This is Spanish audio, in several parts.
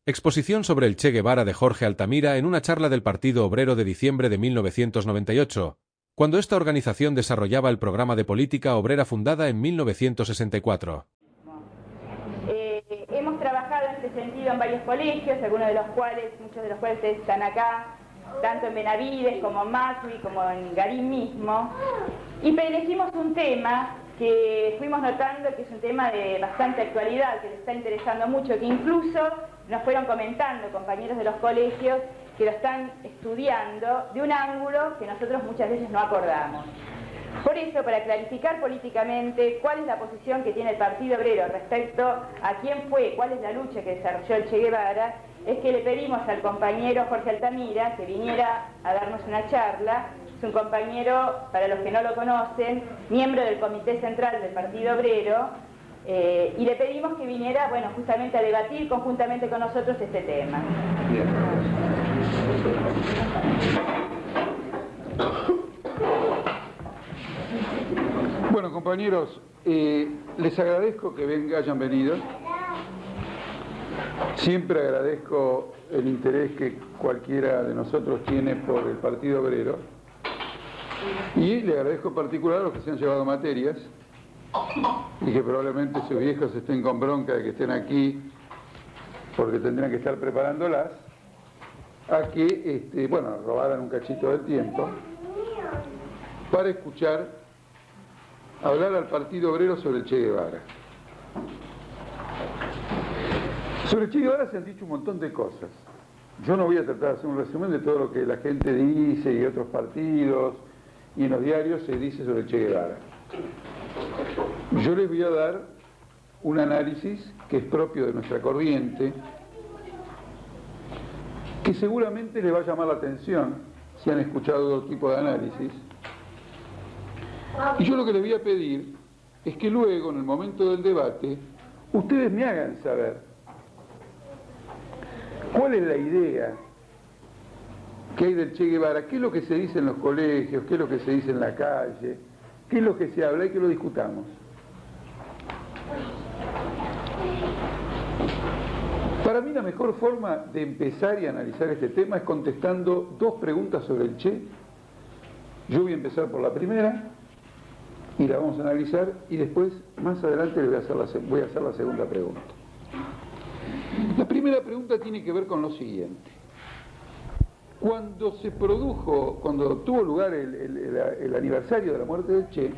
Exposición sobre el Che Guevara de Jorge Altamira en una charla del Partido Obrero de diciembre de 1998, cuando esta organización desarrollaba el programa de política obrera fundada en 1964. Hemos trabajado en este sentido en varios colegios, muchos de los cuales ustedes están acá, tanto en Benavides como en Macri, como en Garín mismo, y elegimos un tema que fuimos notando que es un tema de bastante actualidad, que les está interesando mucho, que incluso nos fueron comentando compañeros de los colegios que lo están estudiando de un ángulo que nosotros muchas veces no acordamos. Por eso, para clarificar políticamente cuál es la posición que tiene el Partido Obrero respecto a quién fue, cuál es la lucha que desarrolló el Che Guevara, es que le pedimos al compañero Jorge Altamira que viniera a darnos una charla. Es un compañero, para los que no lo conocen, miembro del Comité Central del Partido Obrero, y le pedimos que viniera, bueno, justamente a debatir conjuntamente con nosotros este tema. Bien. Bueno, compañeros, les agradezco que hayan venido. Siempre agradezco el interés que cualquiera de nosotros tiene por el Partido Obrero. Y le agradezco en particular a los que se han llevado materias y que probablemente sus viejos estén con bronca de que estén aquí porque tendrían que estar preparándolas, a que, robaran un cachito del tiempo para escuchar hablar al Partido Obrero sobre el Che Guevara. Sobre el Che Guevara se han dicho un montón de cosas. Yo no voy a tratar de hacer un resumen de todo lo que la gente dice y otros partidos y en los diarios se dice sobre el Che Guevara. Yo les voy a dar un análisis que es propio de nuestra corriente, que seguramente les va a llamar la atención si han escuchado otro tipo de análisis. Y yo lo que les voy a pedir es que luego, en el momento del debate, ustedes me hagan saber cuál es la idea que hay del Che Guevara, qué es lo que se dice en los colegios, qué es lo que se dice en la calle, qué es lo que se habla y que lo discutamos. Para mí la mejor forma de empezar y analizar este tema es contestando dos preguntas sobre el Che. Yo voy a empezar por la primera y la vamos a analizar y después, más adelante, voy a hacer la segunda pregunta. La primera pregunta tiene que ver con lo siguiente. Cuando tuvo lugar el aniversario de la muerte del Che,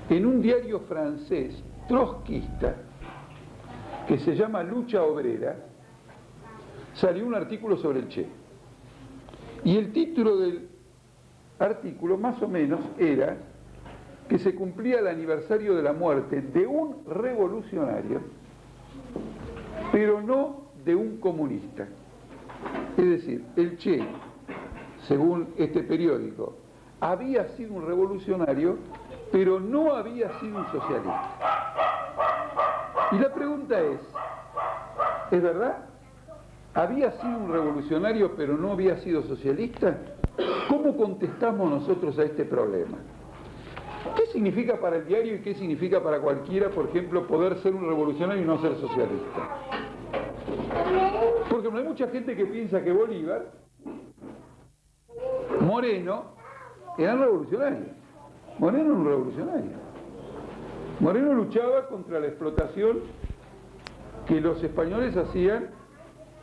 en un diario francés trotskista que se llama Lucha Obrera, salió un artículo sobre el Che. Y el título del artículo, más o menos, era que se cumplía el aniversario de la muerte de un revolucionario, pero no de un comunista. Es decir, el Che, según este periódico, había sido un revolucionario, pero no había sido un socialista. Y la pregunta ¿es verdad? ¿Había sido un revolucionario, pero no había sido socialista? ¿Cómo contestamos nosotros a este problema? ¿Qué significa para el diario y qué significa para cualquiera, por ejemplo, poder ser un revolucionario y no ser socialista? Porque hay mucha gente que piensa que Bolívar, Moreno, eran revolucionarios. Moreno era un revolucionario. Moreno luchaba contra la explotación que los españoles hacían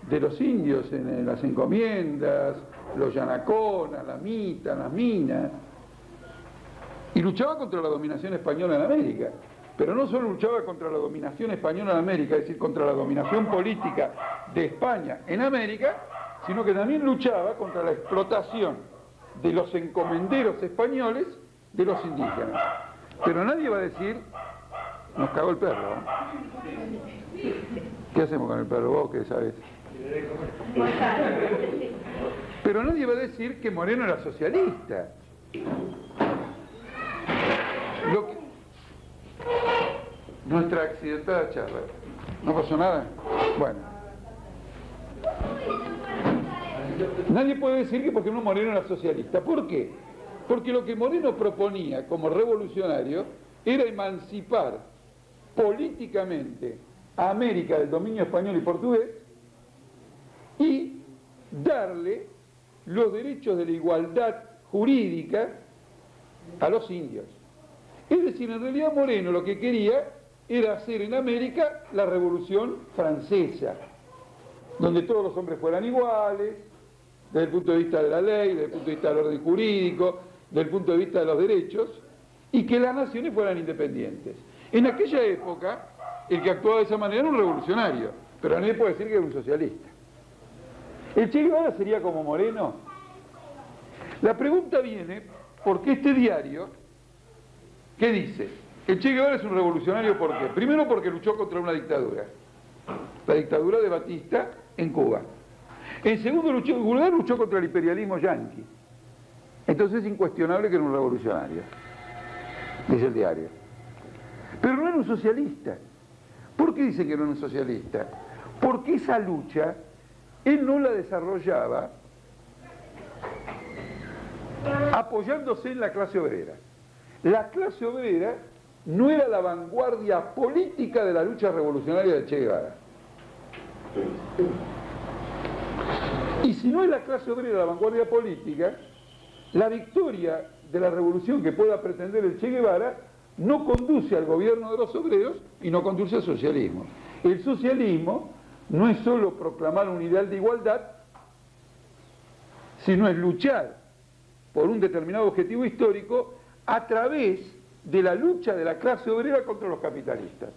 de los indios en las encomiendas, los yanaconas, las mitas, las minas. Y luchaba contra la dominación española en América. Pero no solo luchaba contra la dominación española en América, es decir, contra la dominación política de España en América, sino que también luchaba contra la explotación de los encomenderos españoles de los indígenas. Pero nadie va a decir, nos cagó el perro, ¿no? ¿Qué hacemos con el perro? ¿Vos qué sabés? Pero nadie va a decir que Moreno era socialista. Nuestra accidentada charla. ¿No pasó nada? Bueno. Nadie puede decir que porque no Moreno era socialista. ¿Por qué? Porque lo que Moreno proponía como revolucionario era emancipar políticamente a América del dominio español y portugués y darle los derechos de la igualdad jurídica a los indios. Es decir, en realidad Moreno lo que quería era hacer en América la Revolución Francesa, donde todos los hombres fueran iguales, desde el punto de vista de la ley, desde el punto de vista del orden jurídico, desde el punto de vista de los derechos, y que las naciones fueran independientes. En aquella época, el que actuaba de esa manera era un revolucionario, pero nadie puede decir que era un socialista. ¿El Che Guevara sería como Moreno? La pregunta viene porque este diario, ¿qué dice? El Che Guevara es un revolucionario, ¿por qué? Primero porque luchó contra una dictadura, la dictadura de Batista en Cuba. En segundo lugar luchó contra el imperialismo yanqui. Entonces es incuestionable que era un revolucionario, dice el diario. Pero no era un socialista. ¿Por qué dice que no era un socialista? Porque esa lucha él no la desarrollaba apoyándose en la clase obrera. La clase obrera no era la vanguardia política de la lucha revolucionaria de Che Guevara. Y si no es la clase obrera la vanguardia política, la victoria de la revolución que pueda pretender el Che Guevara no conduce al gobierno de los obreros y no conduce al socialismo. El socialismo no es solo proclamar un ideal de igualdad, sino es luchar por un determinado objetivo histórico a través de la lucha de la clase obrera contra los capitalistas.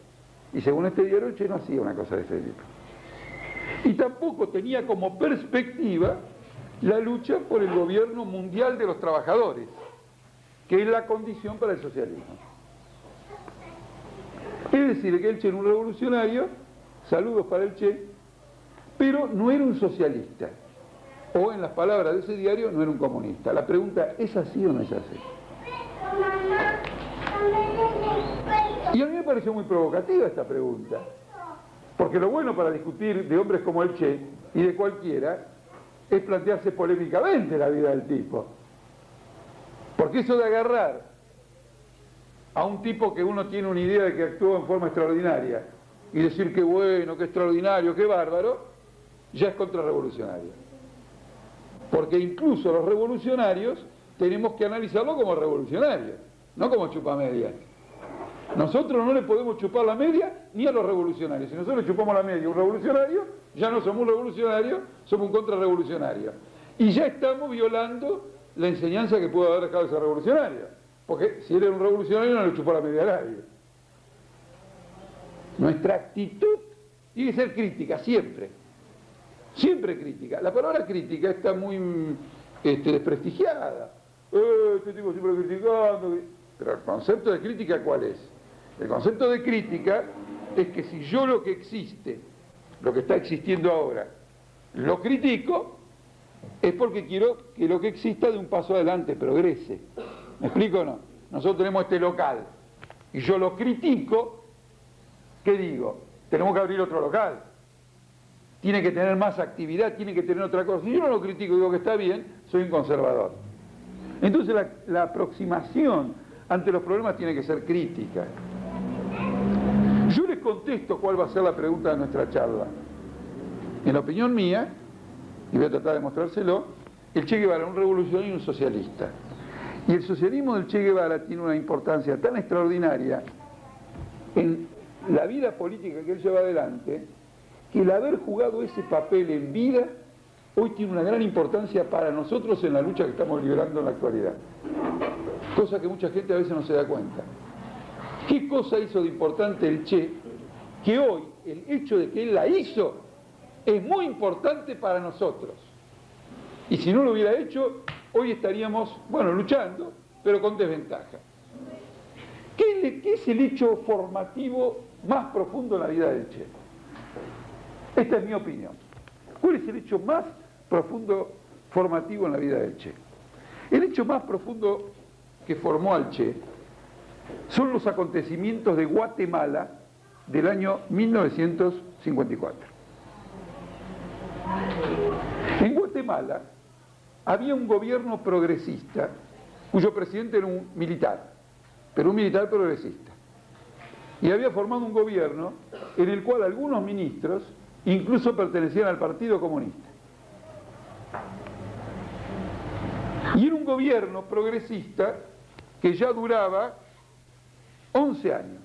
Y según este diario, Che no hacía una cosa de ese tipo. Y tampoco tenía como perspectiva la lucha por el gobierno mundial de los trabajadores, que es la condición para el socialismo. Es decir, que el Che era un revolucionario, saludos para el Che, pero no era un socialista. O en las palabras de ese diario, no era un comunista. La pregunta, ¿es así o no es así? Y a mí me pareció muy provocativa esta pregunta. Porque lo bueno para discutir de hombres como el Che y de cualquiera es plantearse polémicamente la vida del tipo. Porque eso de agarrar a un tipo que uno tiene una idea de que actuó en forma extraordinaria y decir que bueno, que extraordinario, que bárbaro, ya es contrarrevolucionario. Porque incluso los revolucionarios tenemos que analizarlo como revolucionarios, no como chupamedias. Nosotros no le podemos chupar la media ni a los revolucionarios. Si nosotros le chupamos la media a un revolucionario, ya no somos un revolucionario, somos un contrarrevolucionario. Y ya estamos violando la enseñanza que pudo haber dejado ese revolucionario. Porque si él era un revolucionario no le chupó la media a nadie. Nuestra actitud tiene que ser crítica, siempre. Siempre crítica. La palabra crítica está muy desprestigiada. Este tipo siempre criticando. Pero el concepto de crítica, ¿cuál es? El concepto de crítica es que si yo lo que existe, lo que está existiendo ahora, lo critico, es porque quiero que lo que exista dé un paso adelante, progrese. ¿Me explico o no? Nosotros tenemos este local y yo lo critico, ¿qué digo? Tenemos que abrir otro local. Tiene que tener más actividad, tiene que tener otra cosa. Si yo no lo critico y digo que está bien, soy un conservador. Entonces la aproximación ante los problemas tiene que ser crítica. Yo les contesto cuál va a ser la pregunta de nuestra charla. En la opinión mía, y voy a tratar de mostrárselo, el Che Guevara era un revolucionario y un socialista. Y el socialismo del Che Guevara tiene una importancia tan extraordinaria en la vida política que él lleva adelante, que el haber jugado ese papel en vida, hoy tiene una gran importancia para nosotros en la lucha que estamos librando en la actualidad. Cosa que mucha gente a veces no se da cuenta. ¿Qué cosa hizo de importante el Che? Que hoy el hecho de que él la hizo es muy importante para nosotros. Y si no lo hubiera hecho, hoy estaríamos, bueno, luchando, pero con desventaja. ¿Qué es el hecho formativo más profundo en la vida del Che? Esta es mi opinión. ¿Cuál es el hecho más profundo formativo en la vida del Che? El hecho más profundo que formó al Che son los acontecimientos de Guatemala del año 1954. En Guatemala había un gobierno progresista cuyo presidente era un militar, pero un militar progresista. Y había formado un gobierno en el cual algunos ministros incluso pertenecían al Partido Comunista. Y era un gobierno progresista que ya duraba 11 años.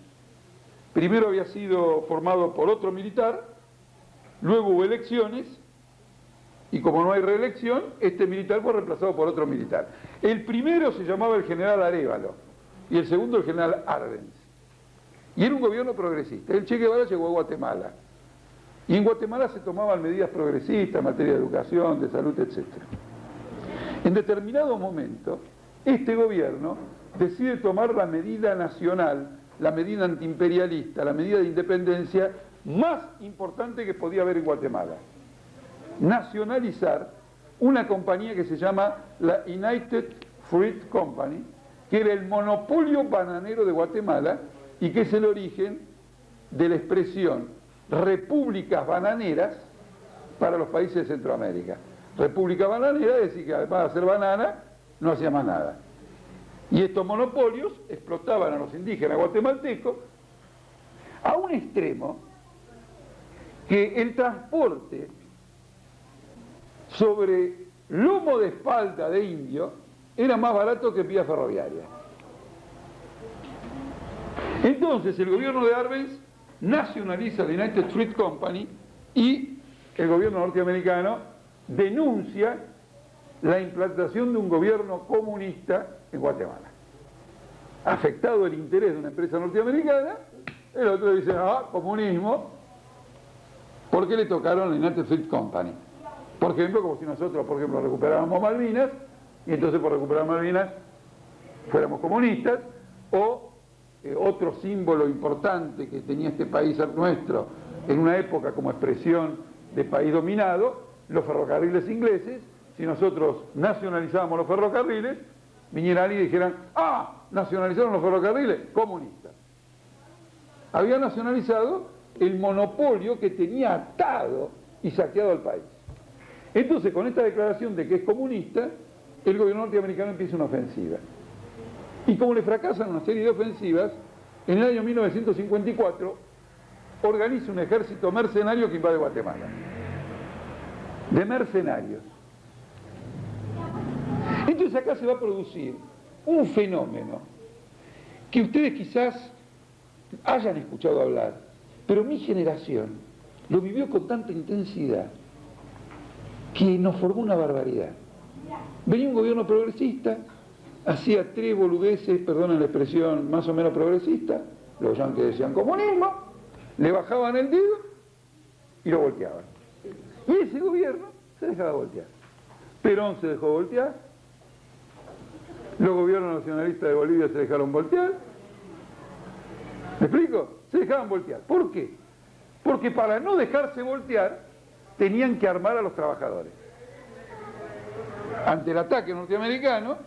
Primero había sido formado por otro militar, luego hubo elecciones, y como no hay reelección, este militar fue reemplazado por otro militar. El primero se llamaba el general Arévalo, y el segundo el general Arbenz. Y era un gobierno progresista. El Che Guevara llegó a Guatemala. Y en Guatemala se tomaban medidas progresistas en materia de educación, de salud, etc. En determinado momento, este gobierno decide tomar la medida nacional, la medida antiimperialista, la medida de independencia más importante que podía haber en Guatemala. Nacionalizar una compañía que se llama la United Fruit Company, que era el monopolio bananero de Guatemala y que es el origen de la expresión repúblicas bananeras para los países de Centroamérica. República bananera es decir que además de hacer banana, no hacía más nada. Y estos monopolios explotaban a los indígenas guatemaltecos a un extremo que el transporte sobre lomo de espalda de indio era más barato que vía ferroviaria. Entonces el gobierno de Arbenz nacionaliza la United Fruit Company y el gobierno norteamericano denuncia la implantación de un gobierno comunista en Guatemala. Afectado el interés de una empresa norteamericana, el otro dice, comunismo, ¿por qué le tocaron la United Fruit Company? Por ejemplo, como si nosotros, por ejemplo, recuperáramos Malvinas, y entonces por recuperar Malvinas fuéramos comunistas, o otro símbolo importante que tenía este país nuestro en una época como expresión de país dominado, los ferrocarriles ingleses. Si nosotros nacionalizábamos los ferrocarriles, vinieran y dijeran, nacionalizaron los ferrocarriles, comunistas. Había nacionalizado el monopolio que tenía atado y saqueado al país. Entonces, con esta declaración de que es comunista, el gobierno norteamericano empieza una ofensiva. Y como le fracasan una serie de ofensivas, en el año 1954 organiza un ejército mercenario que invade Guatemala. De mercenarios. Entonces acá se va a producir un fenómeno que ustedes quizás hayan escuchado hablar, pero mi generación lo vivió con tanta intensidad que nos formó una barbaridad. Venía un gobierno progresista, hacía tres boludeces, perdonen la expresión, más o menos progresista, los yanquis decían comunismo, le bajaban el dedo y lo volteaban. Y ese gobierno se dejaba voltear. Perón se dejó voltear, los gobiernos nacionalistas de Bolivia se dejaron voltear. ¿Me explico? Se dejaban voltear. ¿Por qué? Porque para no dejarse voltear tenían que armar a los trabajadores. Ante el ataque norteamericano,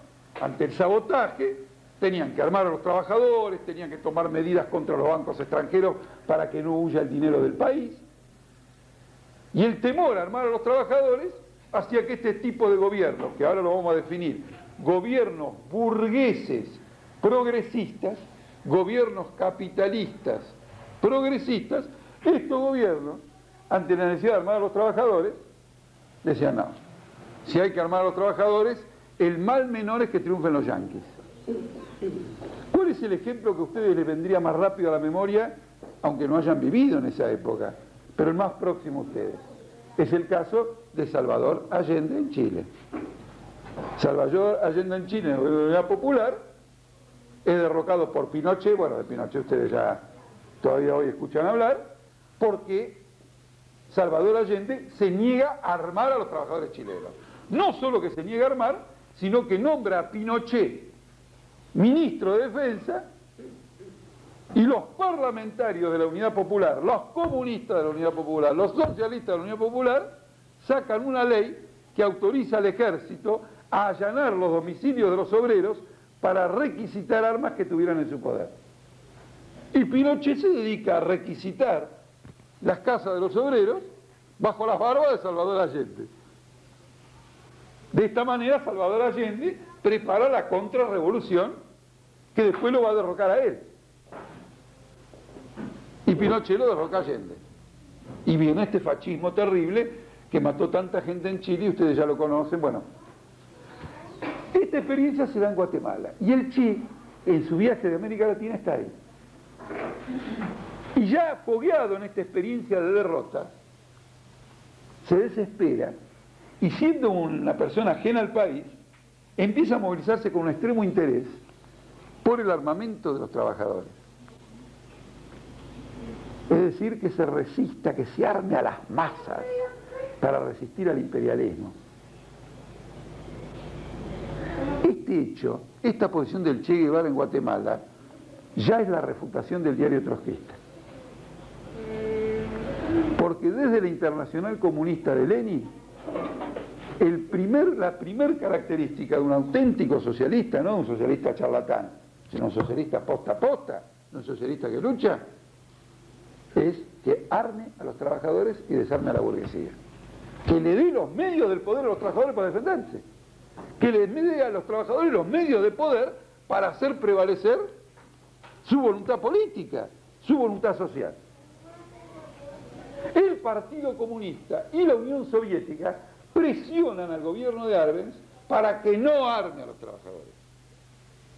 ante el sabotaje, tenían que armar a los trabajadores, tenían que tomar medidas contra los bancos extranjeros para que no huya el dinero del país. Y el temor a armar a los trabajadores hacía que este tipo de gobiernos, que ahora lo vamos a definir, gobiernos burgueses progresistas, gobiernos capitalistas progresistas, estos gobiernos, ante la necesidad de armar a los trabajadores, decían no, si hay que armar a los trabajadores, el mal menor es que triunfen los yanquis. ¿Cuál es el ejemplo que a ustedes les vendría más rápido a la memoria, aunque no hayan vivido en esa época, pero el más próximo a ustedes? Es el caso de Salvador Allende en Chile. Salvador Allende en Chile, en la Unidad Popular, es derrocado por Pinochet. Bueno, de Pinochet ustedes ya todavía hoy escuchan hablar, porque Salvador Allende se niega a armar a los trabajadores chilenos. No solo que se niega a armar, sino que nombra a Pinochet ministro de Defensa, y los parlamentarios de la Unidad Popular, los comunistas de la Unidad Popular, los socialistas de la Unidad Popular, sacan una ley que autoriza al ejército a allanar los domicilios de los obreros para requisitar armas que tuvieran en su poder. Y Pinochet se dedica a requisitar las casas de los obreros bajo las barbas de Salvador Allende. De esta manera Salvador Allende prepara la contrarrevolución que después lo va a derrocar a él. Y Pinochet lo derroca a Allende. Y viene este fascismo terrible que mató tanta gente en Chile, y ustedes ya lo conocen. Bueno, esta experiencia se da en Guatemala, y el Che, en su viaje de América Latina, está ahí. Y ya fogueado en esta experiencia de derrota, se desespera, y siendo una persona ajena al país, empieza a movilizarse con un extremo interés por el armamento de los trabajadores. Es decir, que se resista, que se arme a las masas para resistir al imperialismo. Este hecho, esta posición del Che Guevara en Guatemala, ya es la refutación del diario trotskista. Porque desde la Internacional Comunista de Lenin, la primer característica de un auténtico socialista, no un socialista charlatán, sino un socialista posta a posta, un socialista que lucha, es que arme a los trabajadores y desarme a la burguesía. Que le dé los medios del poder a los trabajadores para defenderse. Que le dé a los trabajadores los medios de poder para hacer prevalecer su voluntad política, su voluntad social. El Partido Comunista y la Unión Soviética presionan al gobierno de Arbenz para que no arme a los trabajadores.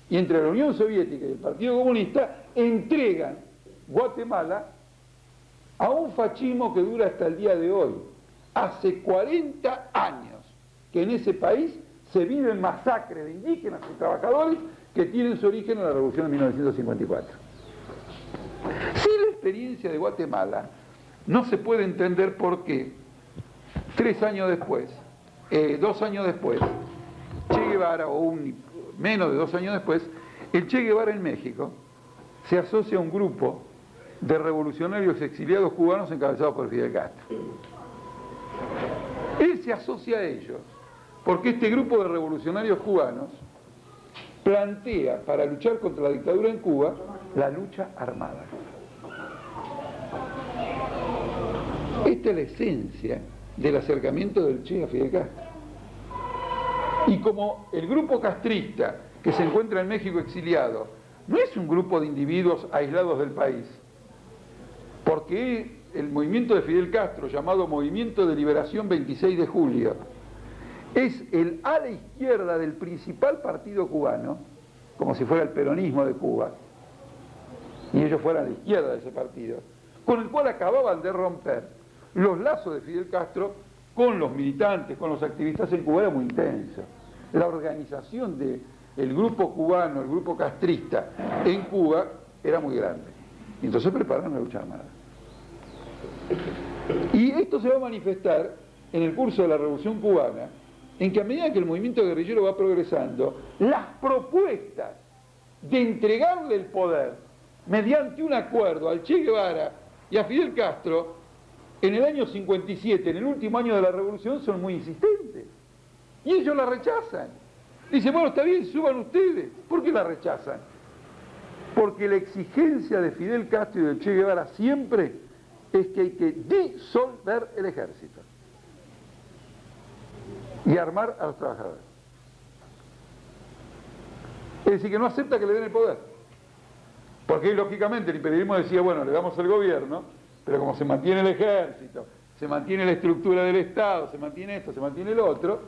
Y entre la Unión Soviética y el Partido Comunista entregan Guatemala a un fascismo que dura hasta el día de hoy. Hace 40 años que en ese país se vive el masacre de indígenas y trabajadores que tienen su origen en la Revolución de 1954. Sin la experiencia de Guatemala, no se puede entender por qué 2 años después, Che Guevara, o menos de 2 años después, el Che Guevara en México se asocia a un grupo de revolucionarios exiliados cubanos encabezados por Fidel Castro. Él se asocia a ellos porque este grupo de revolucionarios cubanos plantea para luchar contra la dictadura en Cuba la lucha armada. Esta es la esencia del acercamiento del Che a Fidel Castro. Y como el grupo castrista que se encuentra en México exiliado no es un grupo de individuos aislados del país, porque el movimiento de Fidel Castro, llamado Movimiento de Liberación 26 de Julio, es el ala izquierda del principal partido cubano, como si fuera el peronismo de Cuba, y ellos fueran a la izquierda de ese partido, con el cual acababan de romper los lazos de Fidel Castro con los militantes, con los activistas en Cuba. Era muy intenso. La organización del grupo cubano, el grupo castrista en Cuba era muy grande. Y entonces prepararon la lucha armada. Y esto se va a manifestar en el curso de la Revolución Cubana, en que a medida que el movimiento guerrillero va progresando, las propuestas de entregarle el poder mediante un acuerdo al Che Guevara y a Fidel Castro en el año 57, en el último año de la revolución, son muy insistentes. Y ellos la rechazan. Dicen, bueno, está bien, suban ustedes. ¿Por qué la rechazan? Porque la exigencia de Fidel Castro y del Che Guevara siempre es que hay que disolver el ejército y armar a los trabajadores. Es decir, que no acepta que le den el poder. Porque lógicamente el imperialismo decía, bueno, le damos el gobierno, pero como se mantiene el ejército, se mantiene la estructura del Estado, se mantiene esto, se mantiene el otro,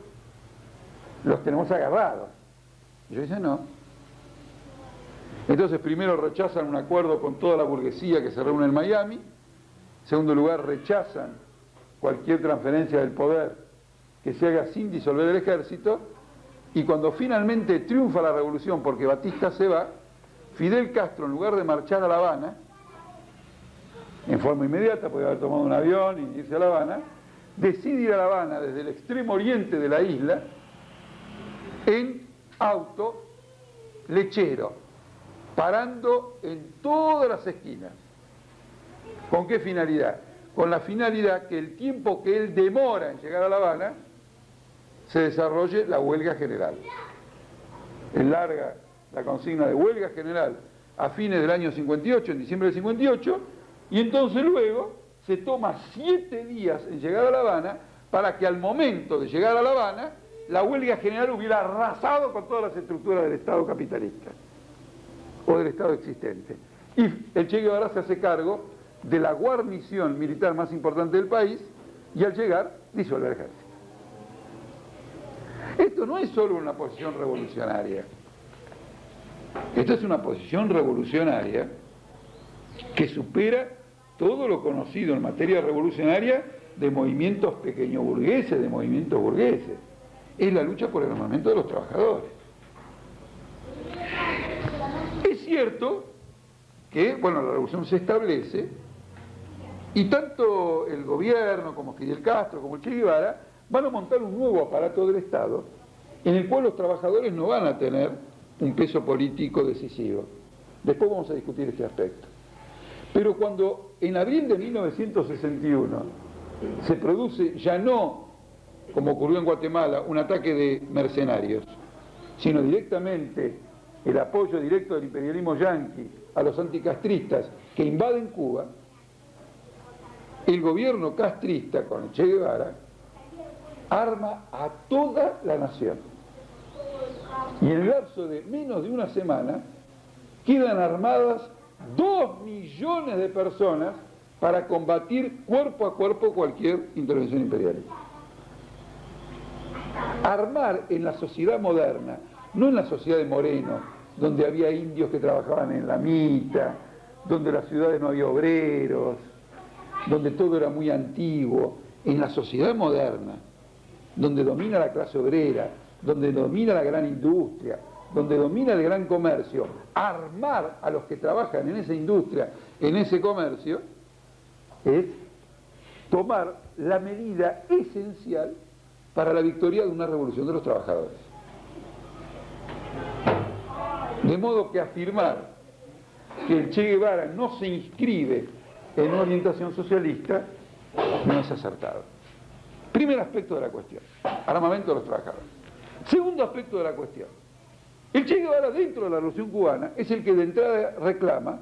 los tenemos agarrados. Y ellos dicen no. Entonces primero rechazan un acuerdo con toda la burguesía que se reúne en Miami. En segundo lugar, rechazan cualquier transferencia del poder que se haga sin disolver el ejército. Y cuando finalmente triunfa la revolución porque Batista se va, Fidel Castro, en lugar de marchar a La Habana, en forma inmediata, podía haber tomado un avión y irse a La Habana, decide ir a La Habana desde el extremo oriente de la isla en auto lechero, parando en todas las esquinas. ¿Con qué finalidad? Con la finalidad que el tiempo que él demora en llegar a La Habana se desarrolle la huelga general. Él larga la consigna de huelga general a fines del año 58, en diciembre del 58, y entonces luego se toma 7 días en llegar a La Habana para que al momento de llegar a La Habana la huelga general hubiera arrasado con todas las estructuras del Estado capitalista o del Estado existente. Y el Che Guevara se hace cargo de la guarnición militar más importante del país y al llegar disuelve el ejército. Esto no es solo una posición revolucionaria. Esto es una posición revolucionaria que supera todo lo conocido en materia revolucionaria de movimientos pequeñoburgueses, de movimientos burgueses. Es la lucha por el armamento de los trabajadores. Es cierto que, bueno, la revolución se establece y tanto el gobierno como Fidel Castro, como el Che Guevara, van a montar un nuevo aparato del Estado en el cual los trabajadores no van a tener un peso político decisivo. Después vamos a discutir este aspecto. Pero cuando en abril de 1961 se produce, ya no como ocurrió en Guatemala, un ataque de mercenarios, sino directamente el apoyo directo del imperialismo yanqui a los anticastristas que invaden Cuba, el gobierno castrista con el Che Guevara arma a toda la nación. Y en el lapso de menos de una semana quedan armadas 2 millones de personas para combatir cuerpo a cuerpo cualquier intervención imperialista. Armar en la sociedad moderna, no en la sociedad de Moreno, donde había indios que trabajaban en la mita, donde en las ciudades no había obreros, donde todo era muy antiguo, en la sociedad moderna, donde domina la clase obrera, donde domina la gran industria, donde domina el gran comercio, armar a los que trabajan en esa industria, en ese comercio, es tomar la medida esencial para la victoria de una revolución de los trabajadores. De modo que afirmar que el Che Guevara no se inscribe en una orientación socialista no es acertado. Primer aspecto de la cuestión, armamento de los trabajadores. Segundo aspecto de la cuestión, el Che Guevara dentro de la Revolución Cubana es el que de entrada reclama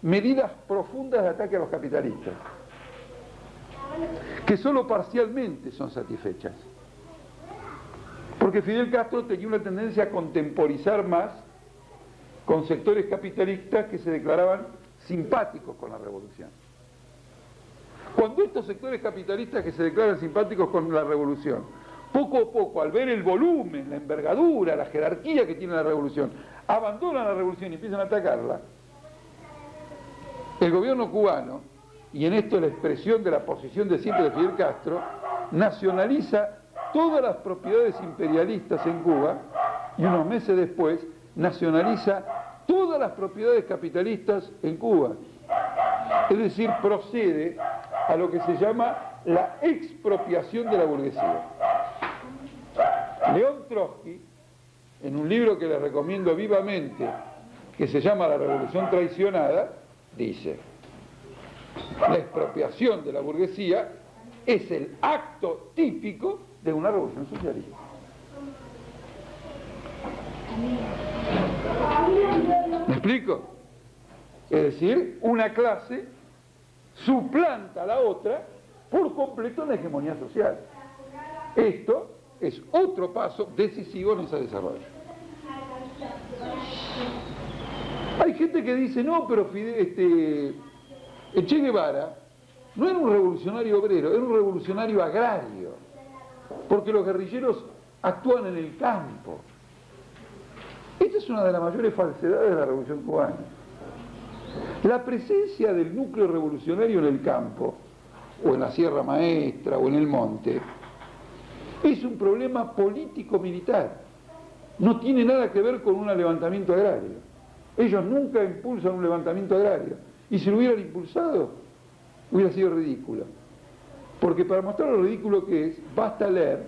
medidas profundas de ataque a los capitalistas, que solo parcialmente son satisfechas. Porque Fidel Castro tenía una tendencia a contemporizar más con sectores capitalistas que se declaraban simpáticos con la revolución. Cuando estos sectores capitalistas que se declaran simpáticos con la revolución, poco a poco, al ver el volumen, la envergadura, la jerarquía que tiene la revolución, abandonan la revolución y empiezan a atacarla, el gobierno cubano, y en esto la expresión de la posición de siempre de Fidel Castro, nacionaliza todas las propiedades imperialistas en Cuba y unos meses después nacionaliza todas las propiedades capitalistas en Cuba. Es decir, procede a lo que se llama la expropiación de la burguesía. León Trotsky, en un libro que les recomiendo vivamente, que se llama La Revolución Traicionada, dice: la expropiación de la burguesía es el acto típico de una revolución socialista. ¿Me explico? Es decir, una clase suplanta a la otra por completo en la hegemonía social. Esto es otro paso decisivo en ese desarrollo. Hay gente que dice, no, pero el Che Guevara no era un revolucionario obrero, era un revolucionario agrario, porque los guerrilleros actúan en el campo. Esta es una de las mayores falsedades de la Revolución Cubana. La presencia del núcleo revolucionario en el campo, o en la Sierra Maestra, o en el monte, es un problema político-militar. No tiene nada que ver con un levantamiento agrario. Ellos nunca impulsan un levantamiento agrario. Y si lo hubieran impulsado, hubiera sido ridículo. Porque para mostrar lo ridículo que es, basta leer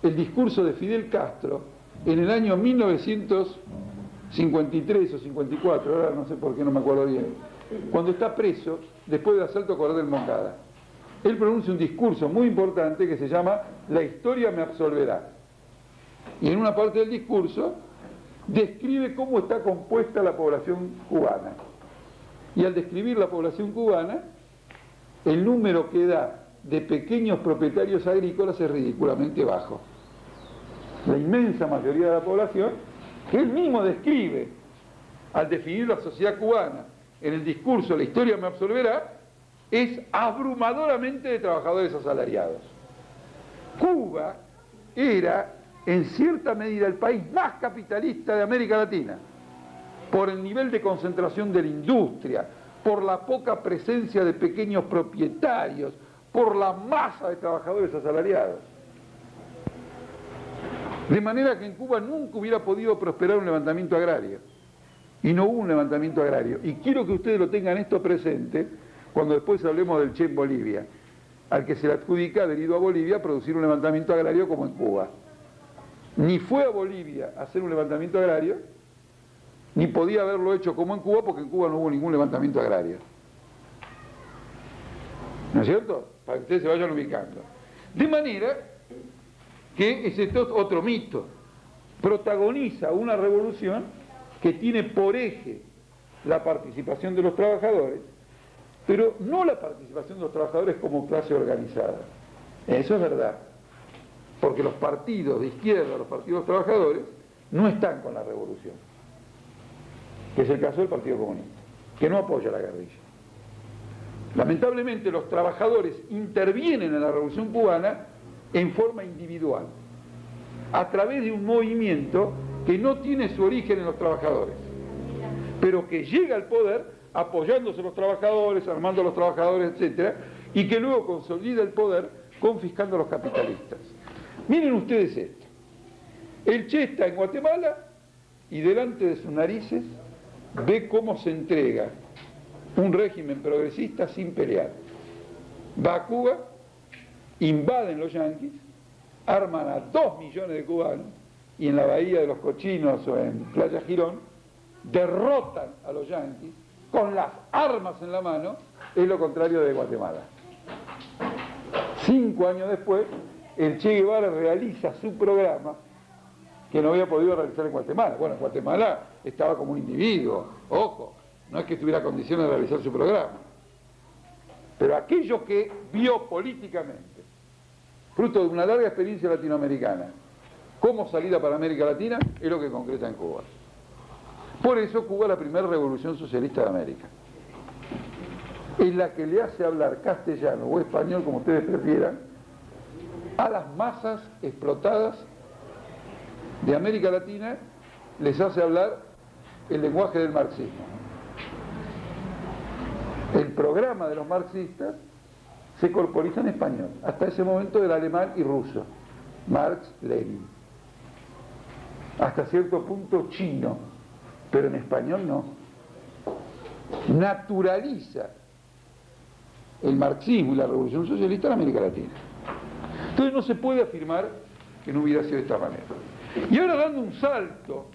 el discurso de Fidel Castro en el año 1953 o 54, ahora no sé por qué no me acuerdo bien, cuando está preso después del asalto a Coronel Moncada. Él pronuncia un discurso muy importante que se llama La historia me absolverá. Y en una parte del discurso describe cómo está compuesta la población cubana. Y al describir la población cubana, el número que da de pequeños propietarios agrícolas es ridículamente bajo. La inmensa mayoría de la población, que él mismo describe al definir la sociedad cubana en el discurso "la historia me absolverá", es abrumadoramente de trabajadores asalariados. Cuba era, en cierta medida, el país más capitalista de América Latina, por el nivel de concentración de la industria, por la poca presencia de pequeños propietarios, por la masa de trabajadores asalariados. De manera que en Cuba nunca hubiera podido prosperar un levantamiento agrario. Y no hubo un levantamiento agrario. Y quiero que ustedes lo tengan esto presente cuando después hablemos del Che en Bolivia, al que se le adjudica haber ido a Bolivia a producir un levantamiento agrario como en Cuba. Ni fue a Bolivia a hacer un levantamiento agrario, ni podía haberlo hecho como en Cuba, porque en Cuba no hubo ningún levantamiento agrario. ¿No es cierto? Para que ustedes se vayan ubicando. De manera que ese es otro mito. Protagoniza una revolución que tiene por eje la participación de los trabajadores, pero no la participación de los trabajadores como clase organizada. Eso es verdad, porque los partidos de izquierda, los partidos trabajadores, no están con la revolución, que es el caso del Partido Comunista, que no apoya la guerrilla. Lamentablemente los trabajadores intervienen en la revolución cubana en forma individual, a través de un movimiento que no tiene su origen en los trabajadores, pero que llega al poder apoyándose a los trabajadores, armando a los trabajadores, etc., y que luego consolida el poder confiscando a los capitalistas. Miren ustedes esto. El Che está en Guatemala y delante de sus narices ve cómo se entrega un régimen progresista sin pelear. Va a Cuba, invaden los yanquis, arman a 2 millones de cubanos, y en la Bahía de los Cochinos o en Playa Girón derrotan a los yanquis con las armas en la mano. Es lo contrario de Guatemala. 5 años después, el Che Guevara realiza su programa que no había podido realizar en Guatemala. Bueno, en Guatemala estaba como un individuo, ojo, no es que tuviera condiciones de realizar su programa. Pero aquello que vio políticamente, fruto de una larga experiencia latinoamericana, como salida para América Latina, es lo que concreta en Cuba. Por eso Cuba es la primera revolución socialista de América, en la que le hace hablar castellano o español, como ustedes prefieran, a las masas explotadas de América Latina, les hace hablar el lenguaje del marxismo. El programa de los marxistas se corporiza en español, hasta ese momento era alemán y ruso, Marx, Lenin. Hasta cierto punto chino, pero en español no. Naturaliza el marxismo y la revolución socialista en América Latina. Entonces no se puede afirmar que no hubiera sido de esta manera. Y ahora, dando un salto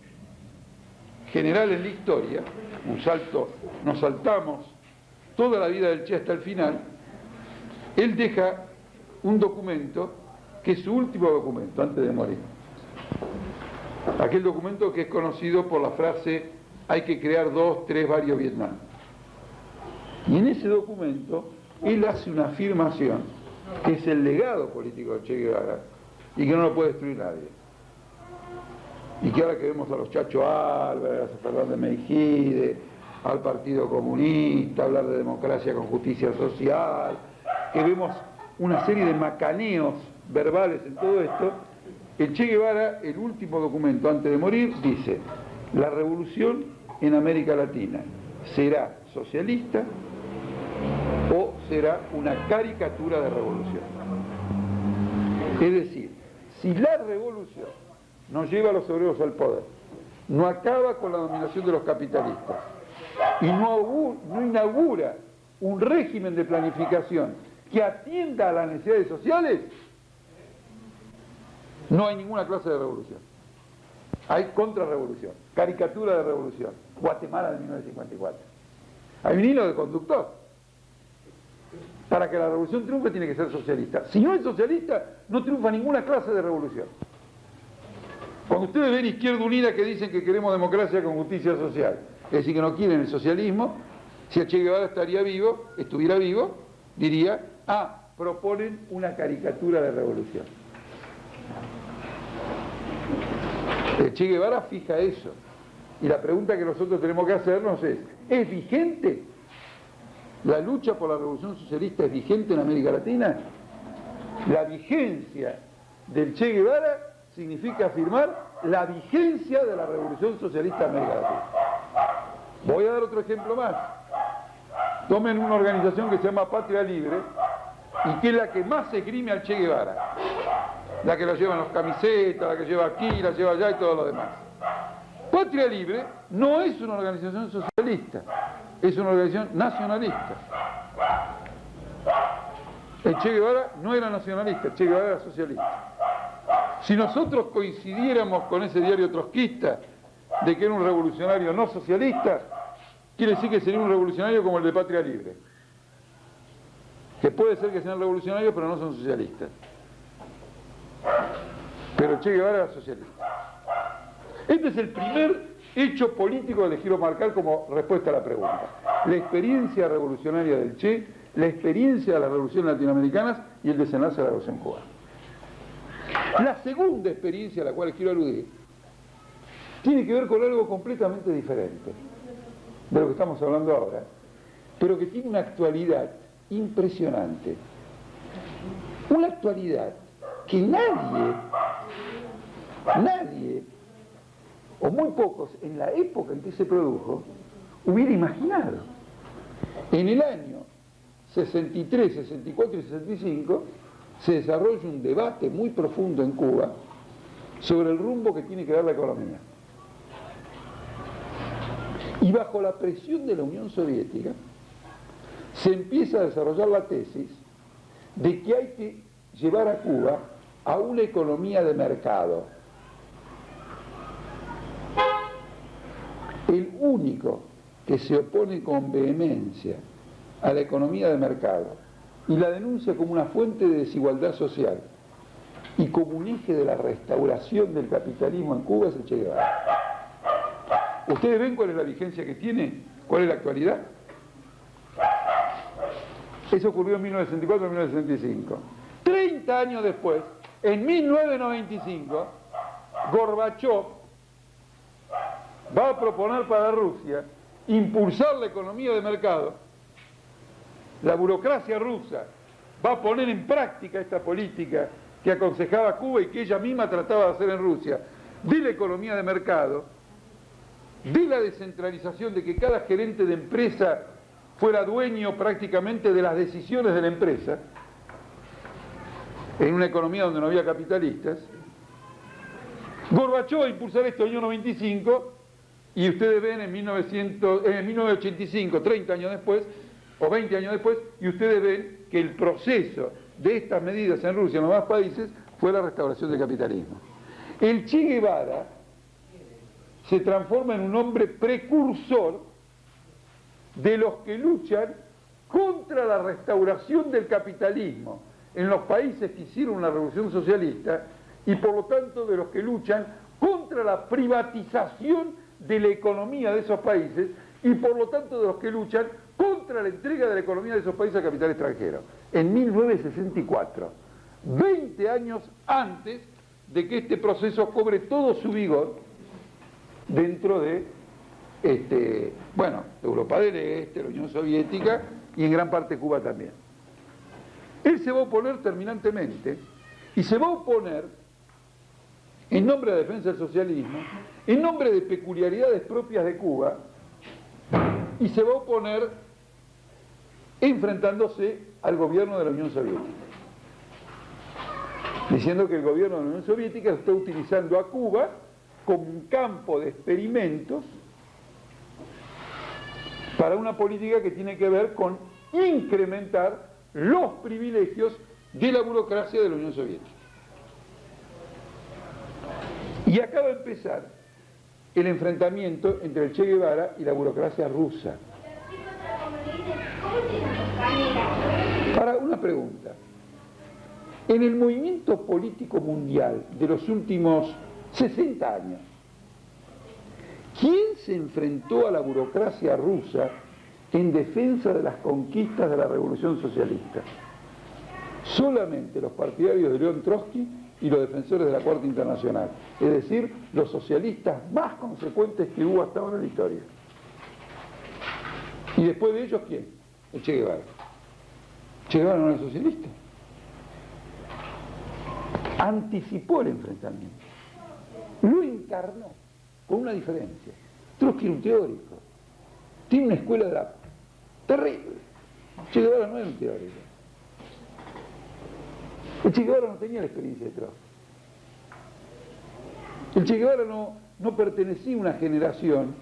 general en la historia, un salto, nos saltamos toda la vida del Che hasta el final, él deja un documento que es su último documento antes de morir. Aquel documento que es conocido por la frase "hay que crear 2, 3 varios Vietnam". Y en ese documento él hace una afirmación que es el legado político de Che Guevara y que no lo puede destruir nadie. Y que ahora que vemos a los Chacho Álvarez, a Fernández Meijide, al Partido Comunista, hablar de democracia con justicia social, que vemos una serie de macaneos verbales en todo esto, el Che Guevara, el último documento antes de morir, dice: la revolución en América Latina será socialista o será una caricatura de revolución. Es decir, si la revolución no lleva a los obreros al poder, no acaba con la dominación de los capitalistas y no inaugura un régimen de planificación que atienda a las necesidades sociales, no hay ninguna clase de revolución. Hay contrarrevolución, caricatura de revolución. Guatemala de 1954. Hay un hilo de conductor. Para que la revolución triunfe tiene que ser socialista. Si no es socialista, no triunfa ninguna clase de revolución. Cuando ustedes ven Izquierda Unida que dicen que queremos democracia con justicia social, es decir, que no quieren el socialismo, si el Che Guevara estuviera vivo, diría: proponen una caricatura de revolución. El Che Guevara fija eso. Y la pregunta que nosotros tenemos que hacernos ¿es vigente? ¿La lucha por la revolución socialista es vigente en América Latina? La vigencia del Che Guevara significa afirmar la vigencia de la revolución socialista en América Latina. Voy a dar otro ejemplo más. Tomen una organización que se llama Patria Libre y que es la que más esgrime al Che Guevara. La que la lleva en las camisetas, la que lleva aquí, la lleva allá y todo lo demás. Patria Libre no es una organización socialista, es una organización nacionalista. El Che Guevara no era nacionalista, el Che Guevara era socialista. Si nosotros coincidiéramos con ese diario trotskista de que era un revolucionario no socialista, quiere decir que sería un revolucionario como el de Patria Libre. Que puede ser que sean revolucionarios, pero no son socialistas. Pero Che Guevara era socialista. Este es el primer hecho político que les quiero marcar como respuesta a la pregunta. La experiencia revolucionaria del Che, la experiencia de las revoluciones latinoamericanas y el desenlace de la revolución cubana. La segunda experiencia a la cual les quiero aludir tiene que ver con algo completamente diferente de lo que estamos hablando ahora, pero que tiene una actualidad impresionante. Una actualidad que nadie, o muy pocos, en la época en que se produjo, hubiera imaginado. En el año 63, 64 y 65 se desarrolla un debate muy profundo en Cuba sobre el rumbo que tiene que dar la economía. Y bajo la presión de la Unión Soviética se empieza a desarrollar la tesis de que hay que llevar a Cuba a una economía de mercado. El único que se opone con vehemencia a la economía de mercado y la denuncia como una fuente de desigualdad social y como un eje de la restauración del capitalismo en Cuba es el Che Guevara. ¿Ustedes ven cuál es la vigencia que tiene? ¿Cuál es la actualidad? Eso ocurrió en 1964-1965. 30 años después, en 1995, Gorbachov va a proponer para Rusia impulsar la economía de mercado. La burocracia rusa va a poner en práctica esta política que aconsejaba Cuba y que ella misma trataba de hacer en Rusia, de la economía de mercado, de la descentralización, de que cada gerente de empresa fuera dueño prácticamente de las decisiones de la empresa, en una economía donde no había capitalistas. Gorbachov va a impulsar esto en el año 95 y ustedes ven en 1985, 30 años después, o 20 años después, y ustedes ven que el proceso de estas medidas en Rusia y en los demás países fue la restauración del capitalismo. El Che Guevara se transforma en un hombre precursor de los que luchan contra la restauración del capitalismo en los países que hicieron una revolución socialista y por lo tanto de los que luchan contra la privatización de la economía de esos países y por lo tanto de los que luchan contra la entrega de la economía de esos países a capital extranjero. En 1964, 20 años antes de que este proceso cobre todo su vigor dentro de Europa del Este, la Unión Soviética y en gran parte Cuba también. Él se va a oponer terminantemente y se va a oponer en nombre de la defensa del socialismo, en nombre de peculiaridades propias de Cuba y se va a oponer enfrentándose al gobierno de la Unión Soviética, diciendo que el gobierno de la Unión Soviética está utilizando a Cuba como un campo de experimentos para una política que tiene que ver con incrementar los privilegios de la burocracia de la Unión Soviética. Y acaba de empezar el enfrentamiento entre el Che Guevara y la burocracia rusa. Ahora, una pregunta. En el movimiento político mundial de los últimos 60 años, ¿quién se enfrentó a la burocracia rusa en defensa de las conquistas de la revolución socialista? solamente los partidarios de León Trotsky y los defensores de la Cuarta Internacional, es decir, los socialistas más consecuentes que hubo hasta ahora en la historia. Y después de ellos, ¿quién? El Che Guevara. Che Guevara no era socialista. Anticipó el enfrentamiento, lo encarnó, con una diferencia. Trotsky era un teórico, tiene una escuela de la terrible. Che Guevara no era un teórico. El Che Guevara no tenía la experiencia de Trotsky. El Che Guevara no pertenecía a una generación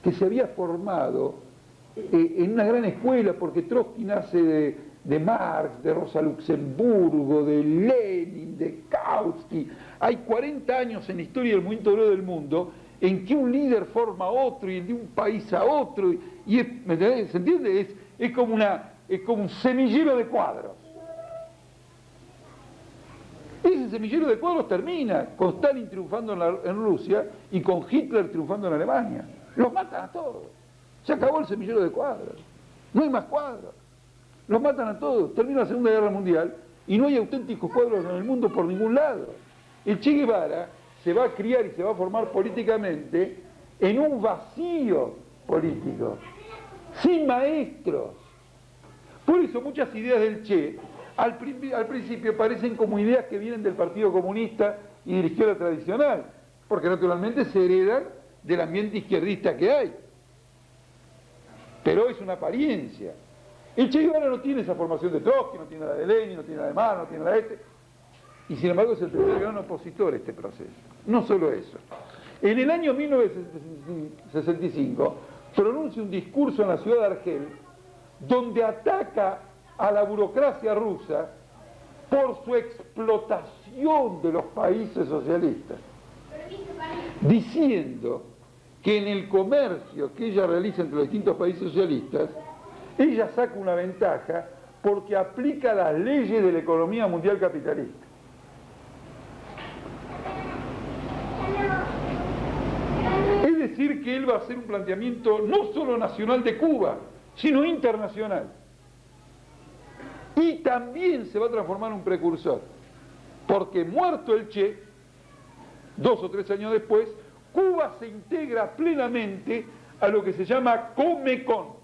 que se había formado en una gran escuela, porque Trotsky nace de Marx, de Rosa Luxemburgo, de Lenin, de Kautsky. Hay 40 años en la historia del movimiento obrero del mundo en que un líder forma a otro y de un país a otro, y ¿se entiende? Es como un semillero de cuadros. Ese semillero de cuadros termina con Stalin triunfando en Rusia y con Hitler triunfando en Alemania. Los matan a todos. Se acabó el semillero de cuadros. No hay más cuadros. Los matan a todos. Termina la Segunda Guerra Mundial y no hay auténticos cuadros en el mundo por ningún lado. El Che Guevara se va a criar y se va a formar políticamente en un vacío político, sin maestros. Por eso muchas ideas del Che al principio parecen como ideas que vienen del Partido Comunista y de la izquierda tradicional, porque naturalmente se heredan del ambiente izquierdista que hay. Pero es una apariencia. El Che Guevara no tiene esa formación de Trotsky, no tiene la de Lenin, no tiene la de Mao, no tiene la de este. Y sin embargo es el primer gran opositor a este proceso. No solo eso. En el año 1965 pronuncia un discurso en la ciudad de Argel donde ataca a la burocracia rusa por su explotación de los países socialistas, diciendo que en el comercio que ella realiza entre los distintos países socialistas, ella saca una ventaja porque aplica las leyes de la economía mundial capitalista. Es decir, que él va a hacer un planteamiento no solo nacional de Cuba, sino internacional. Y también se va a transformar en un precursor, porque muerto el Che, 2 o 3 años después, Cuba se integra plenamente a lo que se llama Comecon,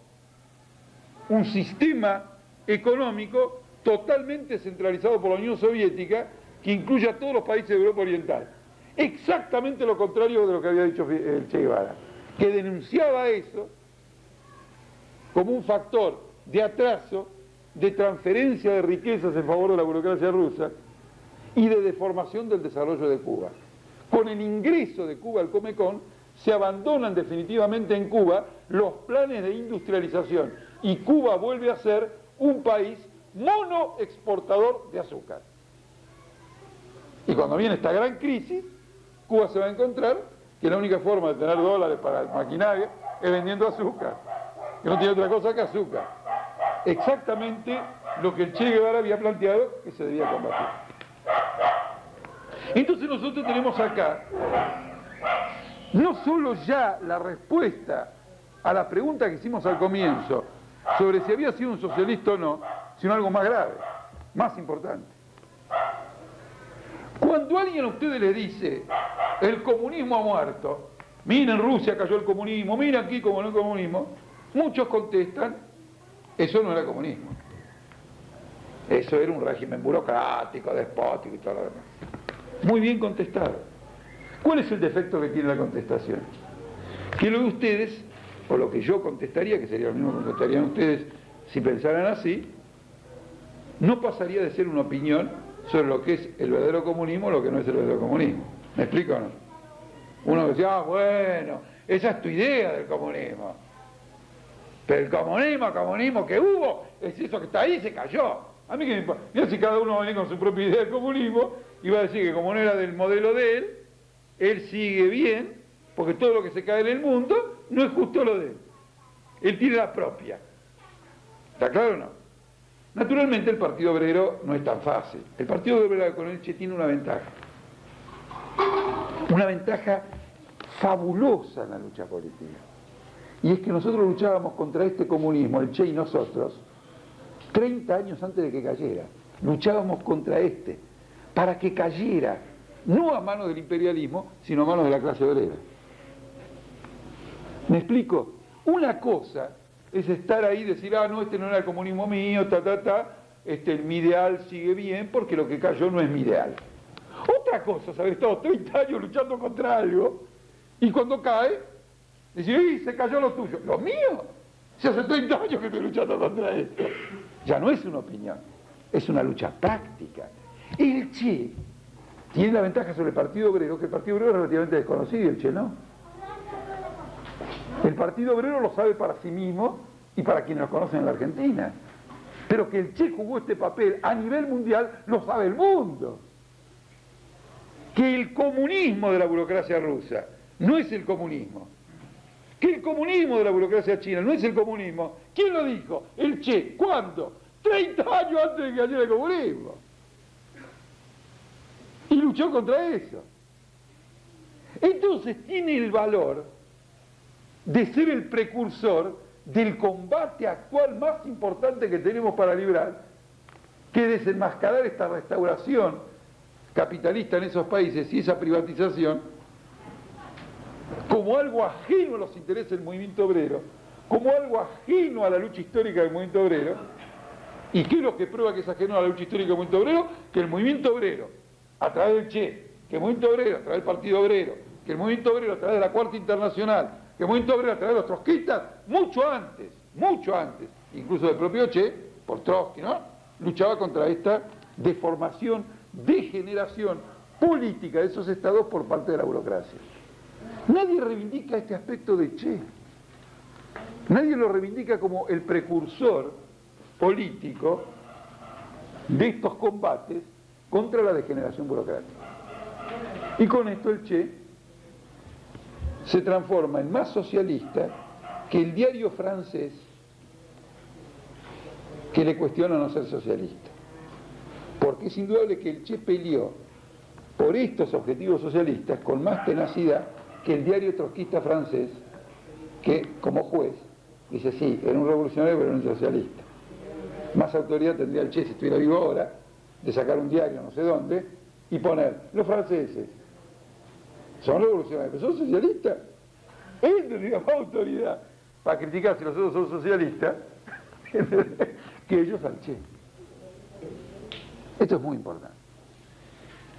un sistema económico totalmente centralizado por la Unión Soviética que incluye a todos los países de Europa Oriental. Exactamente lo contrario de lo que había dicho el Che Guevara, que denunciaba eso como un factor de atraso, de transferencia de riquezas en favor de la burocracia rusa y de deformación del desarrollo de Cuba. Con el ingreso de Cuba al Comecon se abandonan definitivamente en Cuba los planes de industrialización y Cuba vuelve a ser un país monoexportador de azúcar. Y cuando viene esta gran crisis, Cuba se va a encontrar que la única forma de tener dólares para el maquinaria es vendiendo azúcar, que no tiene otra cosa que azúcar. Exactamente lo que el Che Guevara había planteado que se debía combatir. Entonces nosotros tenemos acá no solo ya la respuesta a la pregunta que hicimos al comienzo sobre si había sido un socialista o no, sino algo más grave, más importante. Cuando alguien a ustedes les dice el comunismo ha muerto, miren, en Rusia cayó el comunismo, miren aquí como no el comunismo, muchos contestan, eso no era comunismo, eso era un régimen burocrático, despótico y todo lo demás. Muy bien contestado. ¿Cuál es el defecto que tiene la contestación? Que lo de ustedes, o lo que yo contestaría, que sería lo mismo que contestarían ustedes si pensaran así, no pasaría de ser una opinión sobre lo que es el verdadero comunismo o lo que no es el verdadero comunismo. ¿Me explico o no? Uno decía, bueno, esa es tu idea del comunismo. Pero el comunismo que hubo, es eso que está ahí, se cayó. A mí que me importa. Mira, si cada uno viene con su propia idea del comunismo, iba a decir que como no era del modelo de él sigue bien, porque todo lo que se cae en el mundo no es justo lo de él. Él tiene la propia. ¿Está claro o no? Naturalmente el Partido Obrero no es tan fácil. El Partido Obrero con el Che tiene una ventaja. Una ventaja fabulosa en la lucha política. Y es que nosotros luchábamos contra este comunismo, el Che y nosotros, 30 años antes de que cayera. luchábamos contra este, para que cayera, no a manos del imperialismo, sino a manos de la clase obrera. ¿Me explico? Una cosa es estar ahí y decir, ah, no, este no era el comunismo mío, mi ideal sigue bien, porque lo que cayó no es mi ideal. Otra cosa es haber estado 30 años luchando contra algo, y cuando cae, decir, ¡y se cayó lo tuyo! ¿Lo mío? Si hace 30 años que estoy luchando contra esto. Ya no es una opinión, es una lucha práctica. El Che tiene la ventaja sobre el Partido Obrero, que el Partido Obrero es relativamente desconocido, el Che no. El Partido Obrero lo sabe para sí mismo y para quienes lo conocen en la Argentina. Pero que el Che jugó este papel a nivel mundial, lo sabe el mundo. Que el comunismo de la burocracia rusa no es el comunismo. Que el comunismo de la burocracia china no es el comunismo. ¿Quién lo dijo? El Che. ¿Cuándo? 30 años antes de que cayera el comunismo. Y luchó contra eso. Entonces tiene el valor de ser el precursor del combate actual más importante que tenemos para librar, que desenmascarar esta restauración capitalista en esos países y esa privatización como algo ajeno a los intereses del movimiento obrero, como algo ajeno a la lucha histórica del movimiento obrero. ¿Y qué es lo que prueba que es ajeno a la lucha histórica del movimiento obrero? Que el movimiento obrero, a través del Che, que el movimiento obrero, a través del Partido Obrero, que el movimiento obrero, a través de la Cuarta Internacional, que el movimiento obrero, a través de los trotskistas, mucho antes, incluso del propio Che, por Trotsky, ¿no?, luchaba contra esta deformación, degeneración política de esos estados por parte de la burocracia. Nadie reivindica este aspecto de Che. Nadie lo reivindica como el precursor político de estos combates contra la degeneración burocrática. Y con esto el Che se transforma en más socialista que el diario francés que le cuestiona no ser socialista. Porque es indudable que el Che peleó por estos objetivos socialistas con más tenacidad que el diario trotskista francés, que como juez dice, sí, era un revolucionario pero era un socialista. Más autoridad tendría el Che, si estuviera vivo ahora, de sacar un diario no sé dónde y poner, los franceses son revolucionarios, pero son socialistas. Él tendría más autoridad para criticar si los otros son socialistas que ellos al Che. Esto es muy importante.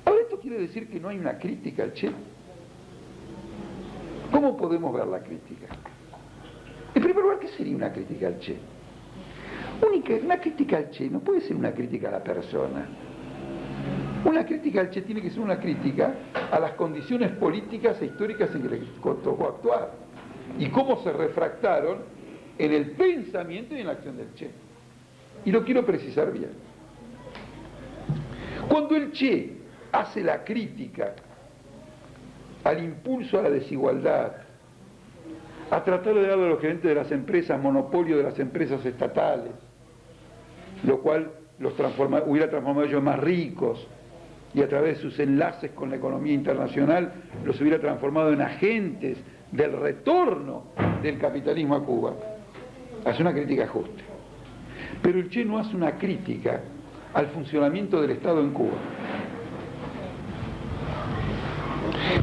Ahora, ¿esto quiere decir que no hay una crítica al Che? ¿Cómo podemos ver la crítica? En primer lugar, ¿qué sería una crítica al Che? Una crítica al Che no puede ser una crítica a la persona. Una crítica al Che tiene que ser una crítica a las condiciones políticas e históricas en que le tocó actuar y cómo se refractaron en el pensamiento y en la acción del Che. Y lo quiero precisar bien. Cuando el Che hace la crítica al impulso a la desigualdad, a tratar de darle a los gerentes de las empresas monopolio de las empresas estatales, lo cual hubiera transformado a ellos más ricos, y a través de sus enlaces con la economía internacional los hubiera transformado en agentes del retorno del capitalismo a Cuba. Hace una crítica justa. Pero el Che no hace una crítica al funcionamiento del Estado en Cuba.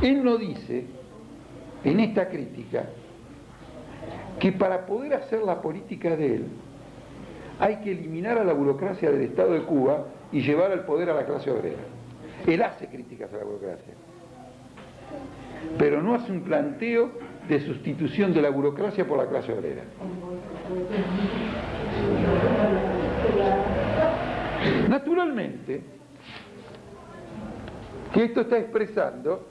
Él no dice, en esta crítica, que para poder hacer la política de él, hay que eliminar a la burocracia del Estado de Cuba y llevar al poder a la clase obrera. Él hace críticas a la burocracia, pero no hace un planteo de sustitución de la burocracia por la clase obrera. Naturalmente, que esto está expresando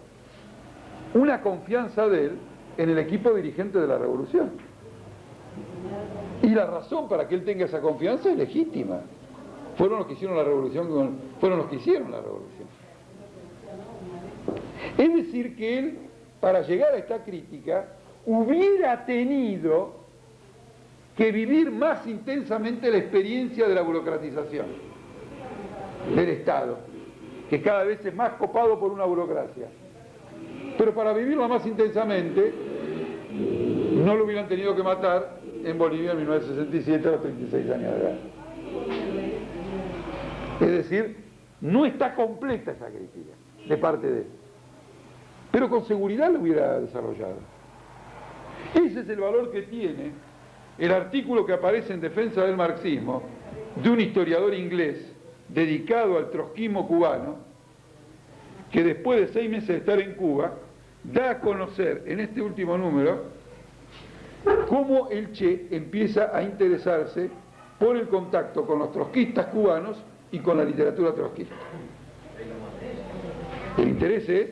una confianza de él en el equipo dirigente de la revolución. Y la razón para que él tenga esa confianza es legítima. Fueron los que hicieron la revolución, fueron los que hicieron la revolución. Es decir, que él, para llegar a esta crítica, hubiera tenido que vivir más intensamente la experiencia de la burocratización del Estado, que cada vez es más copado por una burocracia. Pero para vivirla más intensamente, no lo hubieran tenido que matar en Bolivia en 1967 a los 36 años de edad. Es decir, no está completa esa crítica de parte de él. Pero con seguridad lo hubiera desarrollado. Ese es el valor que tiene el artículo que aparece en defensa del marxismo de un historiador inglés dedicado al trotskismo cubano, que después de 6 meses de estar en Cuba, da a conocer en este último número cómo el Che empieza a interesarse por el contacto con los trotskistas cubanos y con la literatura trotskista. El interés es,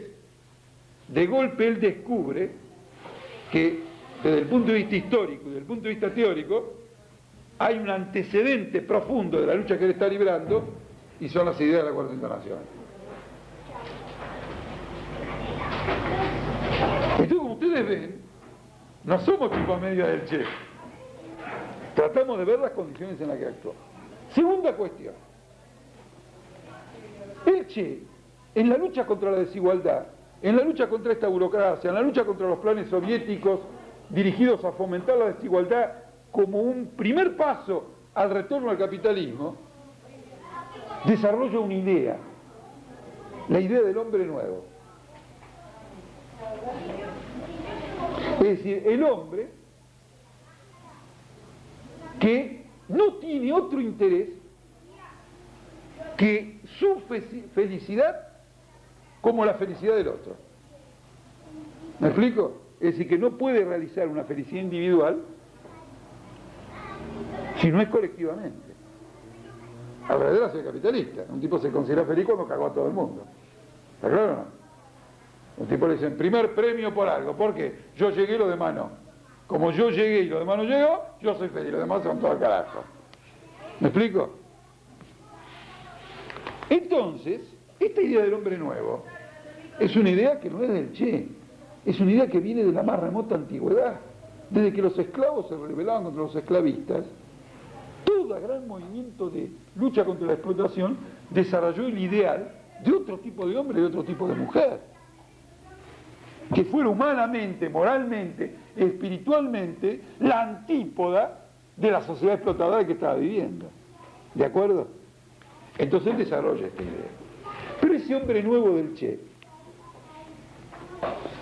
de golpe él descubre que desde el punto de vista histórico y desde el punto de vista teórico hay un antecedente profundo de la lucha que él está librando y son las ideas de la Cuarta Internacional. Entonces, como ustedes ven, no somos tipo a media del Che. Tratamos de ver las condiciones en las que actuó. Segunda cuestión. El Che, en la lucha contra la desigualdad, en la lucha contra esta burocracia, en la lucha contra los planes soviéticos dirigidos a fomentar la desigualdad como un primer paso al retorno al capitalismo, desarrolla una idea, la idea del hombre nuevo. Es decir, el hombre que no tiene otro interés que su felicidad como la felicidad del otro. ¿Me explico? Es decir, que no puede realizar una felicidad individual si no es colectivamente. Al revés de la sociedad capitalista. Un tipo se considera feliz cuando cagó a todo el mundo. ¿Está claro o no? Un tipo le dicen, primer premio por algo. ¿Por qué? Yo llegué y los demás no. Como yo llegué y los demás no llegó, yo soy feliz. Los demás son todo al carajo. ¿Me explico? Entonces, esta idea del hombre nuevo es una idea que no es del Che. Es una idea que viene de la más remota antigüedad. Desde que los esclavos se rebelaban contra los esclavistas, todo gran movimiento de lucha contra la explotación desarrolló el ideal de otro tipo de hombre y de otro tipo de mujer, que fuera humanamente, moralmente, espiritualmente, la antípoda de la sociedad explotadora que estaba viviendo. ¿De acuerdo? Entonces él desarrolla esta idea. Pero ese hombre nuevo del Che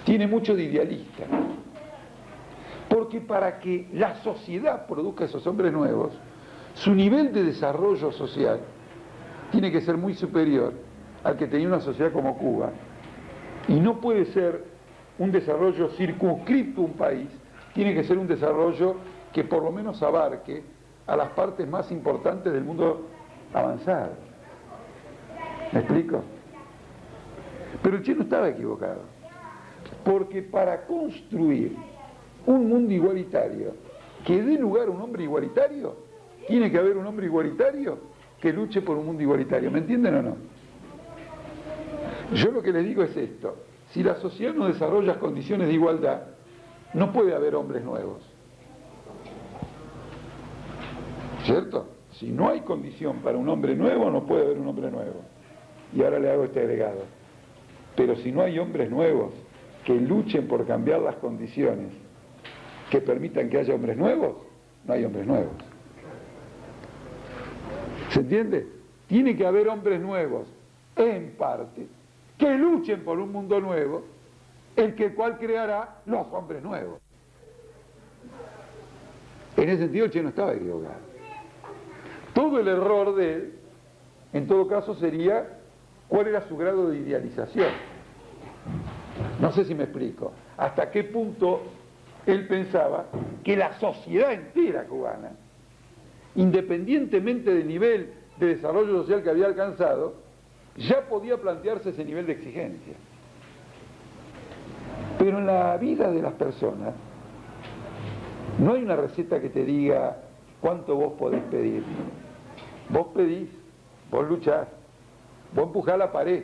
tiene mucho de idealista, porque para que la sociedad produzca esos hombres nuevos, su nivel de desarrollo social tiene que ser muy superior al que tenía una sociedad como Cuba, y no puede ser un desarrollo circunscripto a un país, tiene que ser un desarrollo que por lo menos abarque a las partes más importantes del mundo avanzado. ¿Me explico? Pero el Che no estaba equivocado, porque para construir un mundo igualitario que dé lugar a un hombre igualitario, tiene que haber un hombre igualitario que luche por un mundo igualitario. ¿Me entienden o no? Yo lo que les digo es esto: si la sociedad no desarrolla condiciones de igualdad, no puede haber hombres nuevos. ¿Cierto? Si no hay condición para un hombre nuevo, no puede haber un hombre nuevo. Y ahora le hago este agregado. Pero si no hay hombres nuevos que luchen por cambiar las condiciones que permitan que haya hombres nuevos, no hay hombres nuevos. ¿Se entiende? Tiene que haber hombres nuevos, en parte, que luchen por un mundo nuevo, el cual creará los hombres nuevos. En ese sentido el Che no estaba equivocado. Todo el error de él, en todo caso, sería cuál era su grado de idealización. No sé si me explico. Hasta qué punto él pensaba que la sociedad entera cubana, independientemente del nivel de desarrollo social que había alcanzado, ya podía plantearse ese nivel de exigencia. Pero en la vida de las personas no hay una receta que te diga cuánto vos podés pedir. Vos pedís, vos luchás, vos empujás la pared.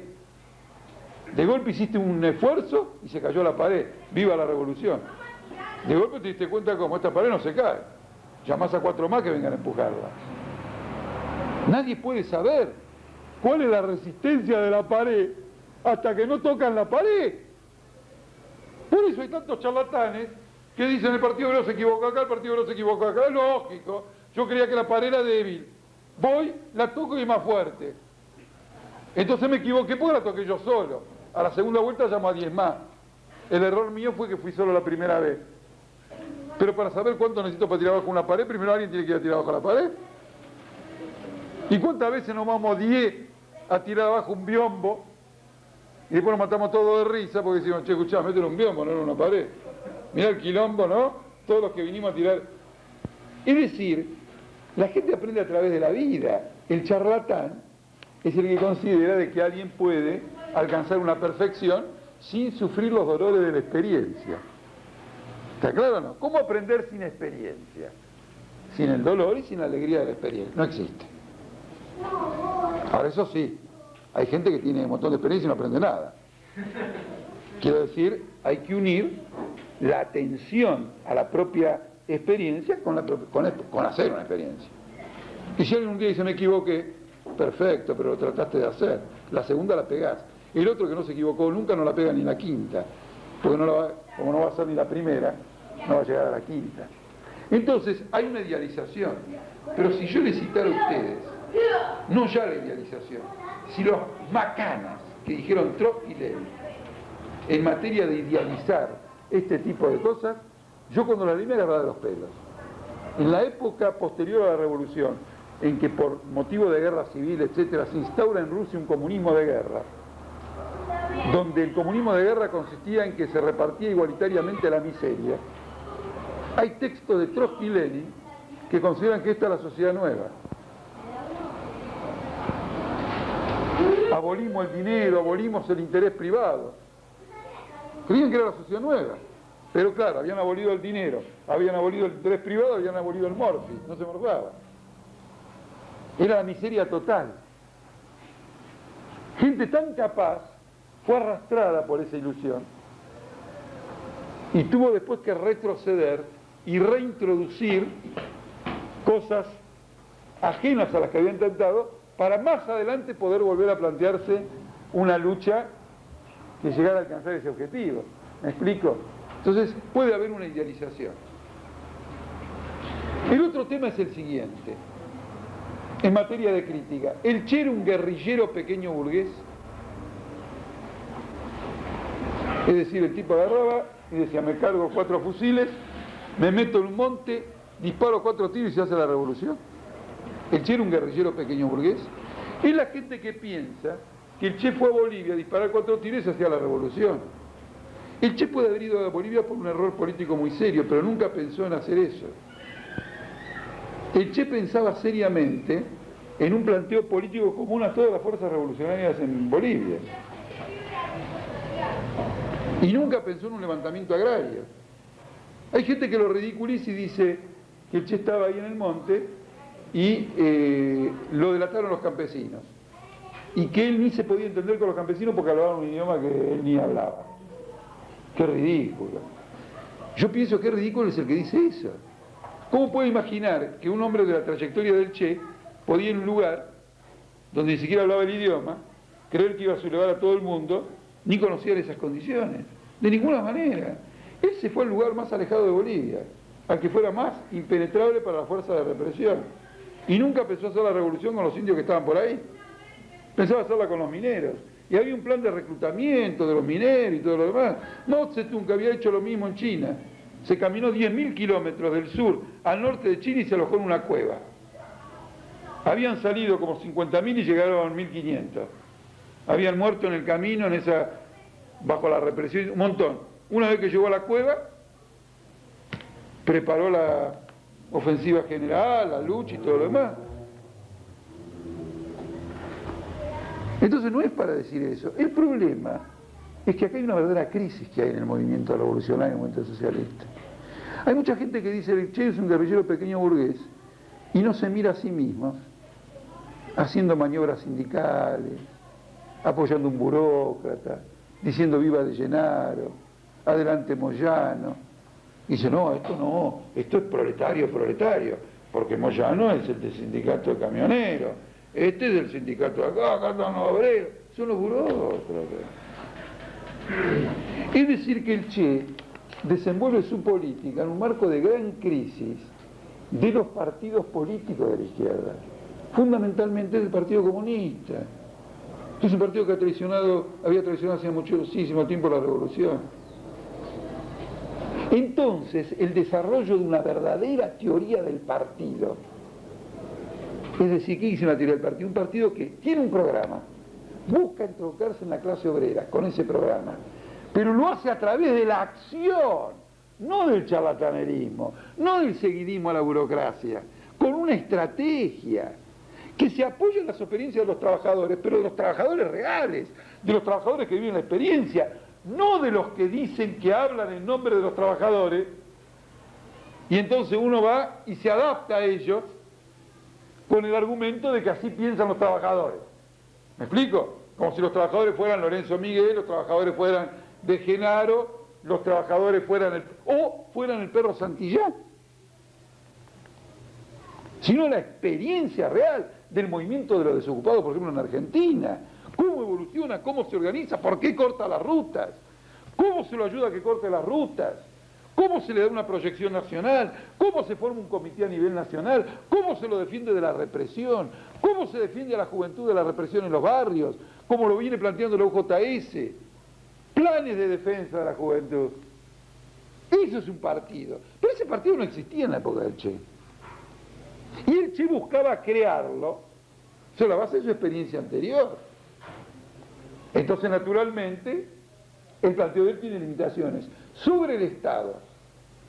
De golpe hiciste un esfuerzo y se cayó la pared. ¡Viva la revolución! De golpe te diste cuenta como esta pared no se cae. Llamás a 4 más que vengan a empujarla. Nadie puede saber cuál es la resistencia de la pared hasta que no tocan la pared. Por eso hay tantos charlatanes que dicen el Partido Obrero se equivocó acá, el Partido Obrero se equivocó acá. Es lógico, yo creía que la pared era débil. Voy, la toco y es más fuerte. Entonces me equivoqué porque la toqué yo solo. A la segunda vuelta llamo a 10 más. El error mío fue que fui solo la primera vez. Pero para saber cuánto necesito para tirar abajo una pared, primero alguien tiene que ir a tirar abajo la pared. ¿Y cuántas veces nos vamos 10 a tirar abajo un biombo? Y después nos matamos todos de risa porque decimos, che, escuchá, métele un biombo, no en una pared. Mirá el quilombo, ¿no? Todos los que vinimos a tirar. Es decir, la gente aprende a través de la vida. El charlatán es el que considera de que alguien puede alcanzar una perfección sin sufrir los dolores de la experiencia. ¿Está claro o no? ¿Cómo aprender sin experiencia? Sin el dolor y sin la alegría de la experiencia. No existe. Ahora, eso sí, hay gente que tiene un montón de experiencia y no aprende nada. Quiero decir, hay que unir la atención a la propia experiencia con hacer una experiencia. Y si alguien un día dice, me equivoqué, perfecto, pero lo trataste de hacer. La segunda la pegás. El otro que no se equivocó nunca no la pega ni la quinta, porque como no va a ser ni la primera, no va a llegar a la quinta. Entonces, hay una idealización. Pero si yo les citara a ustedes, no ya la idealización, si los macanas que dijeron Trotsky y Lenin en materia de idealizar este tipo de cosas, yo cuando la leí me agarraba de los pelos. En la época posterior a la revolución, en que por motivo de guerra civil, etcétera, se instaura en Rusia un comunismo de guerra, donde el comunismo de guerra consistía en que se repartía igualitariamente la miseria, hay textos de Trotsky y Lenin que consideran que esta es la sociedad nueva. Abolimos el dinero, abolimos el interés privado. Creían que era la sociedad nueva. Pero claro, habían abolido el dinero, habían abolido el interés privado, habían abolido el morfi, no se morfaba. Era la miseria total. Gente tan capaz fue arrastrada por esa ilusión y tuvo después que retroceder y reintroducir cosas ajenas a las que había intentado para más adelante poder volver a plantearse una lucha que llegara a alcanzar ese objetivo. ¿Me explico? Entonces puede haber una idealización. El otro tema es el siguiente, en materia de crítica. El Che era un guerrillero pequeño burgués. Es decir, el tipo agarraba y decía, me cargo 4 fusiles, me meto en un monte, disparo 4 tiros y se hace la revolución. El Che era un guerrillero pequeño burgués. Es la gente que piensa que el Che fue a Bolivia a disparar 4 tiros y se hacía la revolución. El Che puede haber ido a Bolivia por un error político muy serio, pero nunca pensó en hacer eso. El Che pensaba seriamente en un planteo político común a todas las fuerzas revolucionarias en Bolivia. Y nunca pensó en un levantamiento agrario. Hay gente que lo ridiculiza y dice que el Che estaba ahí en el monte y lo delataron los campesinos. Y que él ni se podía entender con los campesinos porque hablaban un idioma que él ni hablaba. ¡Qué ridículo! Yo pienso que ridículo es el que dice eso. ¿Cómo puede imaginar que un hombre de la trayectoria del Che podía ir a un lugar donde ni siquiera hablaba el idioma, creer que iba a sublevar a todo el mundo, ni conocía esas condiciones? De ninguna manera. Él se fue al lugar más alejado de Bolivia, al que fuera más impenetrable para la fuerza de represión. Y nunca pensó hacer la revolución con los indios que estaban por ahí. Pensaba hacerla con los mineros. Y había un plan de reclutamiento de los mineros y todo lo demás. Mao Zedong había hecho lo mismo en China. Se caminó 10.000 kilómetros del sur al norte de China y se alojó en una cueva. Habían salido como 50.000 y llegaron a 1.500. Habían muerto en el camino, bajo la represión, un montón. Una vez que llegó a la cueva, preparó la ofensiva general, la lucha y todo lo demás. Entonces no es para decir eso. El problema es que acá hay una verdadera crisis que hay en el movimiento revolucionario, en el movimiento socialista. Hay mucha gente que dice el Che es un guerrillero pequeño burgués y no se mira a sí mismo haciendo maniobras sindicales, apoyando un burócrata, diciendo viva De Llenaro, adelante Moyano. Y dice, no, esto es proletario, porque Moyano es el del sindicato de camioneros, este es del sindicato de acá están los obreros, son los burócratas. Es decir, que el Che desenvuelve su política en un marco de gran crisis de los partidos políticos de la izquierda, fundamentalmente del Partido Comunista. Este es un partido que había traicionado hace muchísimo tiempo la revolución. Entonces, el desarrollo de una verdadera teoría del partido, es decir, ¿qué dice una teoría del partido? Un partido que tiene un programa, busca entroncarse en la clase obrera con ese programa, pero lo hace a través de la acción, no del charlatanerismo, no del seguidismo a la burocracia, con una estrategia que se apoya en las experiencias de los trabajadores, pero de los trabajadores reales, de los trabajadores que viven la experiencia, no de los que dicen que hablan en nombre de los trabajadores, y entonces uno va y se adapta a ellos con el argumento de que así piensan los trabajadores. ¿Me explico? Como si los trabajadores fueran Lorenzo Miguel, los trabajadores fueran de Genaro, los trabajadores fueran el perro Santillán. Sino la experiencia real del movimiento de los desocupados, por ejemplo, en Argentina. Cómo evoluciona, cómo se organiza, por qué corta las rutas, cómo se lo ayuda a que corte las rutas, cómo se le da una proyección nacional, cómo se forma un comité a nivel nacional, cómo se lo defiende de la represión, cómo se defiende a la juventud de la represión en los barrios, como lo viene planteando la UJS, planes de defensa de la juventud. Eso es un partido. Pero ese partido no existía en la época del Che. Y el Che buscaba crearlo sobre la base de su experiencia anterior. Entonces, naturalmente, el planteo de él tiene limitaciones sobre el Estado,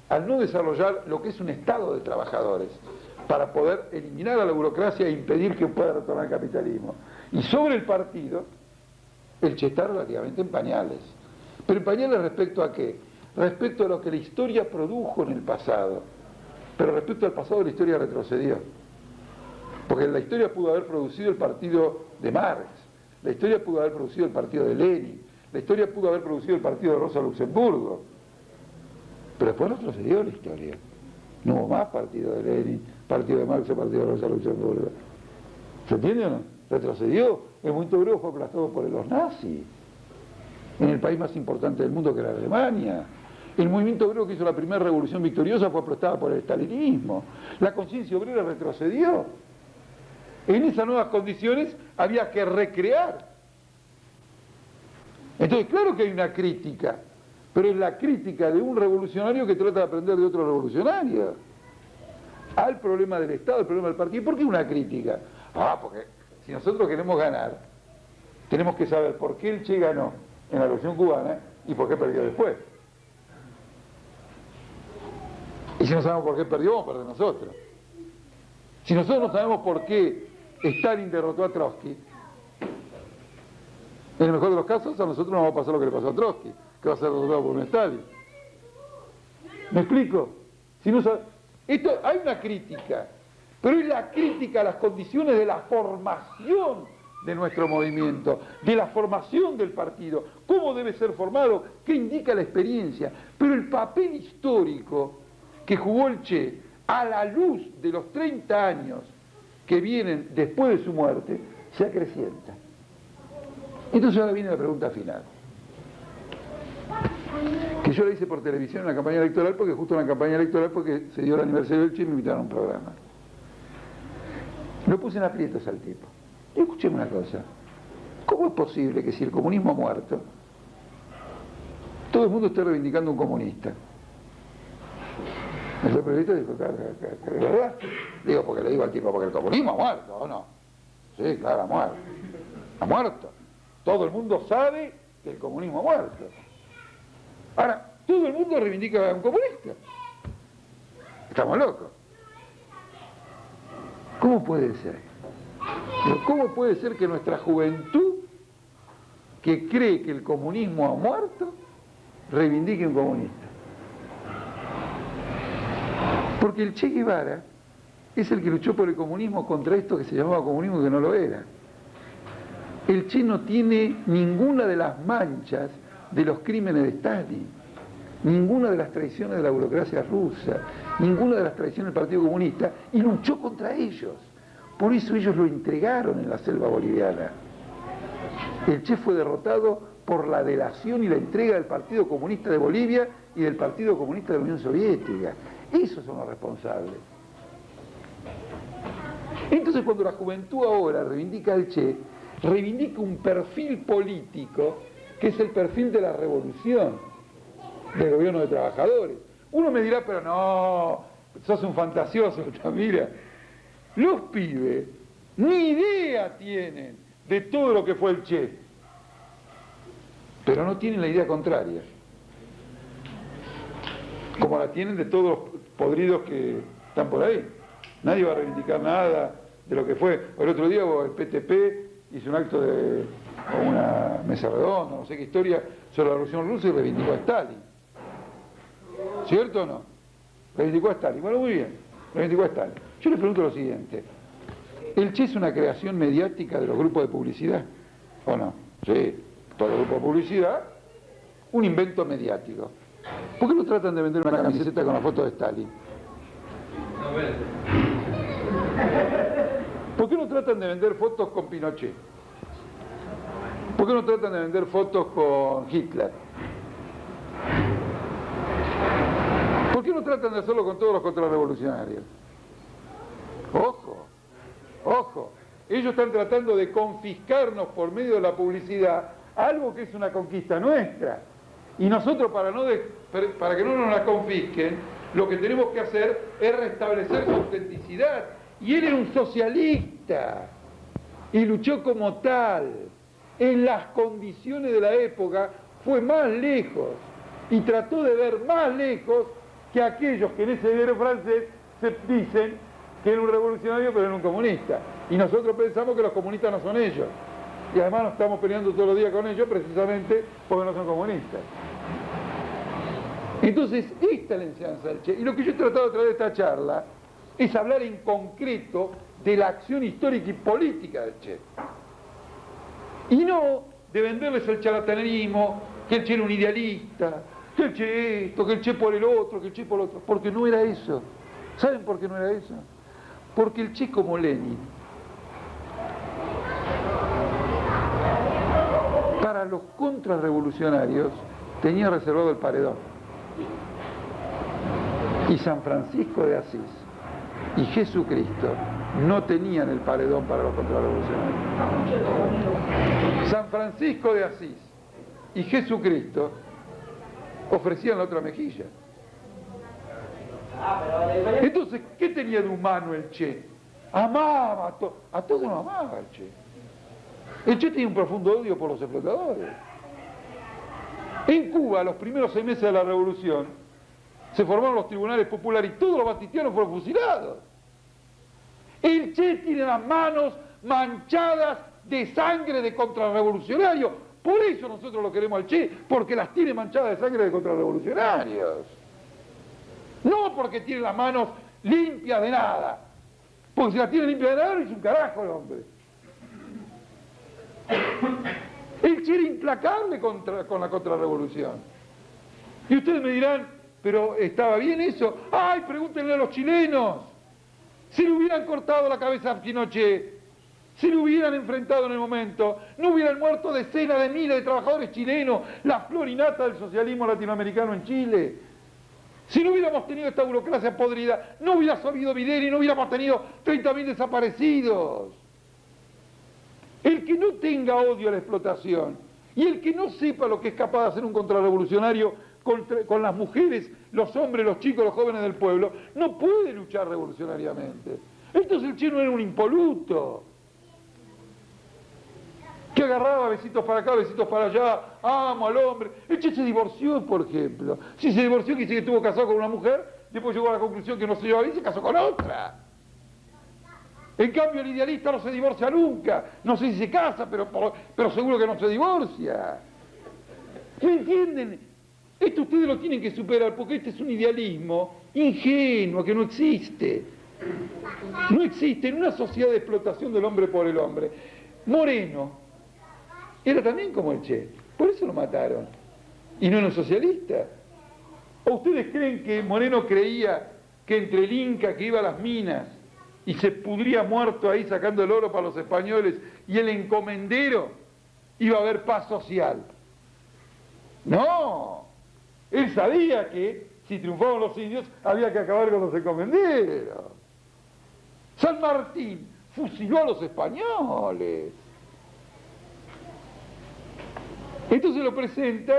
al no desarrollar lo que es un Estado de trabajadores, para poder eliminar a la burocracia e impedir que pueda retornar el capitalismo. Y sobre el partido, el Che está relativamente en pañales. ¿Pero en pañales respecto a qué? Respecto a lo que la historia produjo en el pasado. Pero respecto al pasado la historia retrocedió. Porque la historia pudo haber producido el partido de Marx, la historia pudo haber producido el partido de Lenin, la historia pudo haber producido el partido de Rosa Luxemburgo. Pero después retrocedió la historia. No hubo más partido de Lenin, partido de Marx o partido de Rosa Luxemburgo. ¿Se entiende o no? Retrocedió. El movimiento obrero fue aplastado por los nazis, en el país más importante del mundo que era Alemania. El movimiento obrero que hizo la primera revolución victoriosa fue aplastada por el estalinismo. La conciencia obrera retrocedió. En esas nuevas condiciones había que recrear. Entonces, claro que hay una crítica, pero es la crítica de un revolucionario que trata de aprender de otro revolucionario al problema del Estado, al problema del partido. ¿Y por qué una crítica? Porque si nosotros queremos ganar, tenemos que saber por qué el Che ganó en la Revolución Cubana y por qué perdió después. Y si no sabemos por qué perdió, vamos a perder nosotros. Si nosotros no sabemos por qué Stalin derrotó a Trotsky, en el mejor de los casos a nosotros nos va a pasar lo que le pasó a Trotsky, que va a ser derrotado por un Stalin. ¿Me explico? Si no hay una crítica, pero es la crítica a las condiciones de la formación de nuestro movimiento, de la formación del partido, cómo debe ser formado, qué indica la experiencia, pero el papel histórico que jugó el Che a la luz de los 30 años que vienen después de su muerte, se acrecienta. Entonces ahora viene la pregunta final, que yo la hice por televisión en la campaña electoral, porque justo en la campaña electoral, porque se dio el aniversario del Che y me invitaron a un programa. Lo puse en aprietos al tipo. Y escucheme una cosa, ¿cómo es posible que si el comunismo ha muerto, todo el mundo esté reivindicando un comunista? El periodista dijo, claro, ¿verdad? Digo, porque le digo al tipo, porque el comunismo ha muerto, ¿o no? Sí, claro, ha muerto. Ha muerto. Todo el mundo sabe que el comunismo ha muerto. Ahora, todo el mundo reivindica a un comunista. Estamos locos. ¿Cómo puede ser? ¿Cómo puede ser que nuestra juventud, que cree que el comunismo ha muerto, reivindique a un comunista? Porque el Che Guevara es el que luchó por el comunismo contra esto que se llamaba comunismo y que no lo era. El Che no tiene ninguna de las manchas de los crímenes de Stalin, ninguna de las traiciones de la burocracia rusa, ninguna de las traiciones del Partido Comunista, y luchó contra ellos. Por eso ellos lo entregaron en la selva boliviana. El Che fue derrotado por la delación y la entrega del Partido Comunista de Bolivia y del Partido Comunista de la Unión Soviética. Esos son los responsables. Entonces, cuando la juventud ahora reivindica al Che, reivindica un perfil político que es el perfil de la revolución, del gobierno de trabajadores. Uno me dirá, pero no, sos un fantasioso, mira. Los pibes ni idea tienen de todo lo que fue el Che, pero no tienen la idea contraria, como la tienen de todos los podridos que están por ahí. Nadie va a reivindicar nada de lo que fue. El otro día el PTP hizo un acto de una mesa redonda, no sé qué historia, sobre la Revolución Rusa y reivindicó a Stalin. ¿Cierto o no? Reivindicó a Stalin. Bueno, muy bien, reivindicó a Stalin. Yo les pregunto lo siguiente. ¿El Che es una creación mediática de los grupos de publicidad? ¿O no? Sí, todo el grupo de publicidad, un invento mediático. ¿Por qué no tratan de vender una camiseta con la foto de Stalin? ¿Por qué no tratan de vender fotos con Pinochet? ¿Por qué no tratan de vender fotos con Hitler? ¿Por qué no tratan de hacerlo con todos los contrarrevolucionarios? Ojo, ojo. Ellos están tratando de confiscarnos por medio de la publicidad algo que es una conquista nuestra. Y nosotros, para que no nos la confisquen, lo que tenemos que hacer es restablecer su autenticidad. Y él era un socialista y luchó como tal. En las condiciones de la época fue más lejos y trató de ver más lejos que aquellos que en ese diario francés se dicen que era un revolucionario pero era un comunista. Y nosotros pensamos que los comunistas no son ellos. Y además nos estamos peleando todos los días con ellos precisamente porque no son comunistas. Entonces, esta es la enseñanza del Che. Y lo que yo he tratado a través de esta charla es hablar en concreto de la acción histórica y política del Che. Y no de venderles el charlatanerismo, que el Che era un idealista, que el Che esto, que el Che por el otro, que el Che por el otro, porque no era eso. ¿Saben por qué no era eso? Porque el Che, como Lenin, para los contrarrevolucionarios tenía reservado el paredón. Y San Francisco de Asís y Jesucristo no tenían el paredón para los contrarrevolucionarios. San Francisco de Asís y Jesucristo ofrecían la otra mejilla. Entonces, ¿qué tenía de humano el Che? Amaba a todos nos amaba el Che. El Che tenía un profundo odio por los explotadores. En Cuba, los primeros 6 meses de la revolución, se formaron los tribunales populares y todos los batistianos fueron fusilados. El Che tiene las manos manchadas de sangre de contrarrevolucionarios. Por eso nosotros lo queremos al Che, porque las tiene manchadas de sangre de contrarrevolucionarios. No porque tiene las manos limpias de nada. Porque si las tiene limpias de nada, es un carajo el hombre. El Che era implacable con la contrarrevolución. Y ustedes me dirán, pero ¿estaba bien eso? ¡Ay, pregúntenle a los chilenos! Si le hubieran cortado la cabeza a Pinochet, si le hubieran enfrentado en el momento, no hubieran muerto decenas de miles de trabajadores chilenos, la flor y nata del socialismo latinoamericano en Chile. Si no hubiéramos tenido esta burocracia podrida, no hubiera habido Videla y no hubiéramos tenido 30.000 desaparecidos. El que no tenga odio a la explotación y el que no sepa lo que es capaz de hacer un contrarrevolucionario con las mujeres, los hombres, los chicos, los jóvenes del pueblo, no puede luchar revolucionariamente. Entonces el Che no era un impoluto que agarraba besitos para acá, besitos para allá, amo al hombre. El Che se divorció, por ejemplo. Si se divorció, quiere decir que estuvo casado con una mujer, después llegó a la conclusión que no se llevaba bien y se casó con otra. En cambio, el idealista no se divorcia nunca. No sé si se casa, pero seguro que no se divorcia. ¿Me entienden? Esto ustedes lo tienen que superar, porque este es un idealismo ingenuo, que no existe. No existe en una sociedad de explotación del hombre por el hombre. Moreno era también como el Che, por eso lo mataron. Y no era un socialista. ¿O ustedes creen que Moreno creía que entre el Inca que iba a las minas y se pudría muerto ahí sacando el oro para los españoles y el encomendero iba a haber paz social? No, él sabía que si triunfaban los indios había que acabar con los encomenderos. San Martín fusiló a los españoles. Entonces lo presenta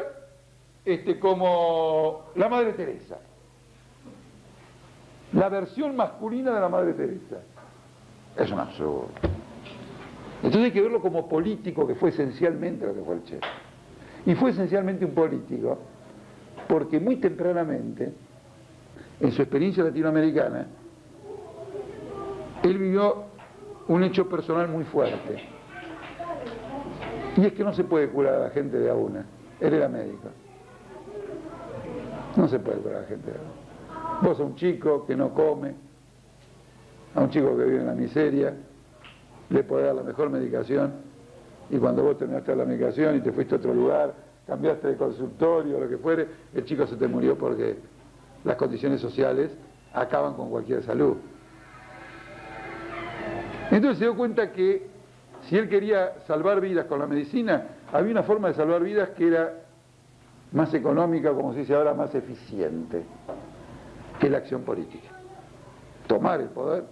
como la Madre Teresa, la versión masculina de la Madre Teresa. Es un absurdo. Entonces hay que verlo como político, que fue esencialmente lo que fue el Che. Y fue esencialmente un político porque muy tempranamente, en su experiencia latinoamericana, él vivió un hecho personal muy fuerte. Y es que no se puede curar a la gente de a una. Él era médico. No se puede curar a la gente de a una. Vos a un chico que no come, a un chico que vive en la miseria, le podés dar la mejor medicación, y cuando vos terminaste la medicación y te fuiste a otro lugar, cambiaste de consultorio o lo que fuere, el chico se te murió porque las condiciones sociales acaban con cualquier salud. Entonces se dio cuenta que si él quería salvar vidas con la medicina, había una forma de salvar vidas que era más económica, como se dice ahora, más eficiente, que la acción política. Tomar el poder,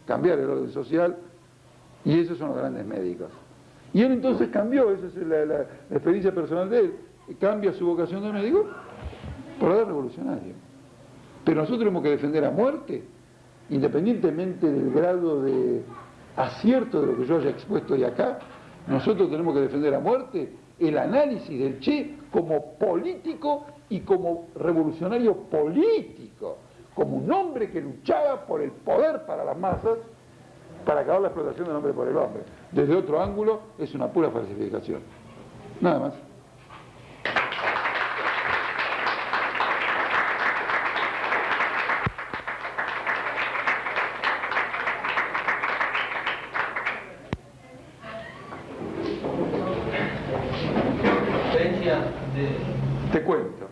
cambiar el orden social, y esos son los grandes médicos. Y él entonces cambió, esa es la experiencia personal de él, cambia su vocación de médico por la de revolucionario. Pero nosotros tenemos que defender a muerte, independientemente del grado de acierto de lo que yo haya expuesto hoy acá, nosotros tenemos que defender a muerte el análisis del Che como político y como revolucionario político, como un hombre que luchaba por el poder para las masas, para acabar la explotación del hombre por el hombre. Desde otro ángulo es una pura falsificación. Nada más. Te cuento.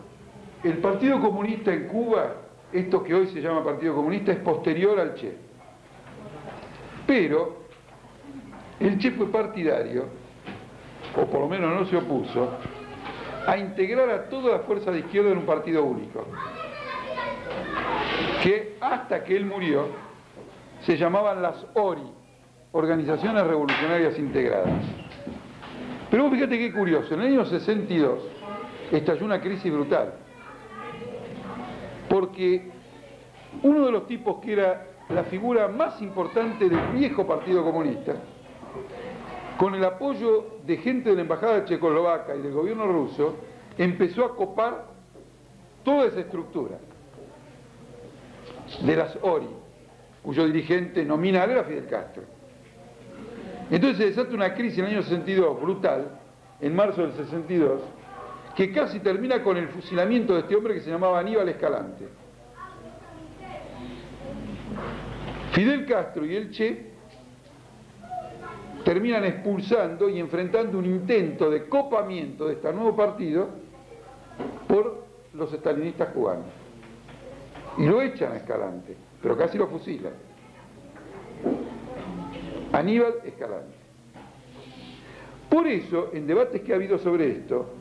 El Partido Comunista en Cuba, esto que hoy se llama Partido Comunista, es posterior al Che. Pero el Che fue partidario, o por lo menos no se opuso, a integrar a toda la fuerza de izquierda en un partido único, que hasta que él murió se llamaban las ORI, Organizaciones Revolucionarias Integradas. Pero vos fíjate qué curioso, en el año 62 estalló una crisis brutal, porque uno de los tipos que era la figura más importante del viejo Partido Comunista, con el apoyo de gente de la Embajada Checoslovaca y del gobierno ruso, empezó a copar toda esa estructura de las ORI, cuyo dirigente nominal era Fidel Castro. Entonces se desata una crisis en el año 62 brutal, en marzo del 62, que casi termina con el fusilamiento de este hombre que se llamaba Aníbal Escalante. Fidel Castro y el Che terminan expulsando y enfrentando un intento de copamiento de este nuevo partido por los estalinistas cubanos. Y lo echan a Escalante, pero casi lo fusilan. Aníbal Escalante. Por eso, en debates que ha habido sobre esto,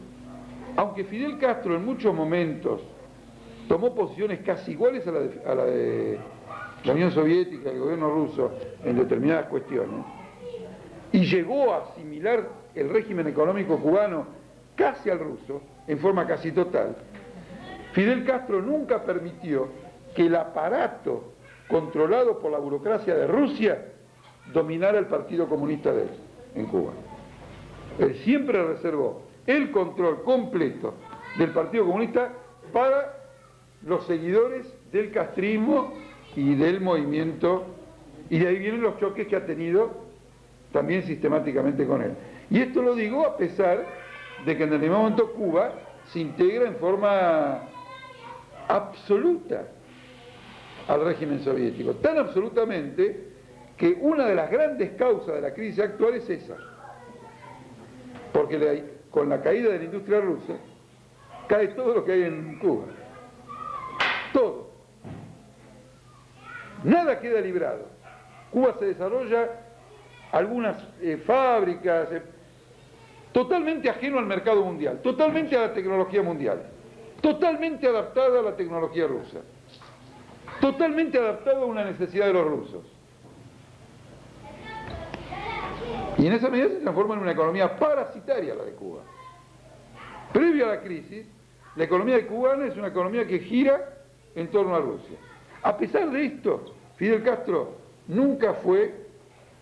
aunque Fidel Castro en muchos momentos tomó posiciones casi iguales a la de la Unión Soviética y el gobierno ruso en determinadas cuestiones, y llegó a asimilar el régimen económico cubano casi al ruso, en forma casi total, Fidel Castro nunca permitió que el aparato controlado por la burocracia de Rusia dominara el Partido Comunista de él, en Cuba. Él siempre reservó el control completo del Partido Comunista para los seguidores del castrismo y del movimiento, y de ahí vienen los choques que ha tenido también sistemáticamente con él. Y esto lo digo a pesar de que en determinado momento Cuba se integra en forma absoluta al régimen soviético, tan absolutamente que una de las grandes causas de la crisis actual es esa, porque con la caída de la industria rusa cae todo lo que hay en Cuba, todo, nada queda librado. Cuba se desarrolla algunas fábricas, totalmente ajeno al mercado mundial, totalmente a la tecnología mundial, totalmente adaptada a la tecnología rusa, totalmente adaptada a una necesidad de los rusos. Y en esa medida se transforma en una economía parasitaria la de Cuba. Previo a la crisis, la economía cubana es una economía que gira en torno a Rusia. A pesar de esto, Fidel Castro nunca fue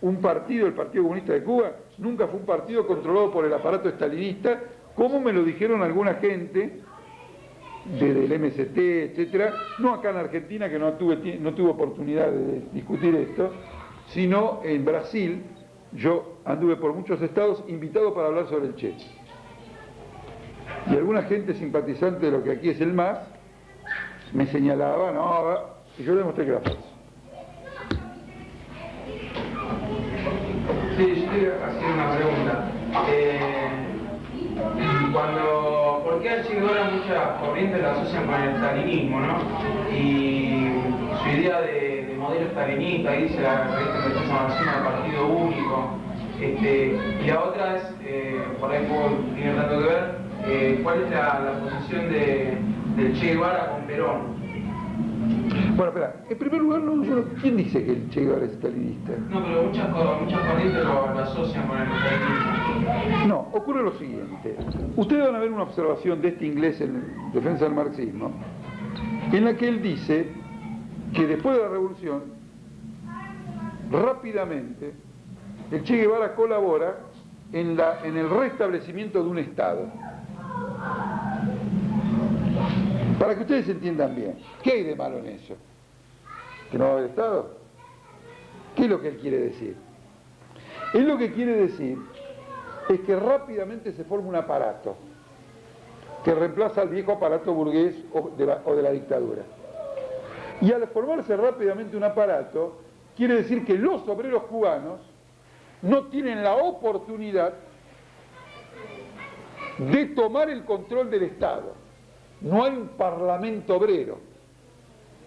un partido, el Partido Comunista de Cuba, nunca fue un partido controlado por el aparato estalinista, como me lo dijeron alguna gente desde el MST, etcétera, no acá en Argentina, que no tuve oportunidad de discutir esto, sino en Brasil. Yo anduve por muchos estados invitado para hablar sobre el Che. Y alguna gente simpatizante de lo que aquí es el MAS me señalaba, no, y yo le mostré que era falso. Sí, yo quería hacer una pregunta. ¿Por qué al Che Guevara muchas corrientes lo asocian con el stalinismo, ¿no? Y su idea de modelo stalinista, ahí dice la revista que está Marxismo del partido único. Y la otra es, por ahí tiene tanto que ver, ¿cuál es la posición del Che Guevara con Perón? Bueno, espera, en primer lugar, ¿quién dice que el Che Guevara es stalinista? No, pero muchas corrientes lo asocian con el stalinismo. No, ocurre lo siguiente. Ustedes van a ver una observación de este inglés en Defensa del Marxismo, en la que él dice que después de la revolución, rápidamente, el Che Guevara colabora en el restablecimiento de un Estado. Para que ustedes entiendan bien, ¿qué hay de malo en eso? ¿Que no va a haber Estado? ¿Qué es lo que él quiere decir? Él lo que quiere decir es que rápidamente se forma un aparato que reemplaza al viejo aparato burgués o de la dictadura. Y al formarse rápidamente un aparato, quiere decir que los obreros cubanos no tienen la oportunidad de tomar el control del Estado. No hay un parlamento obrero,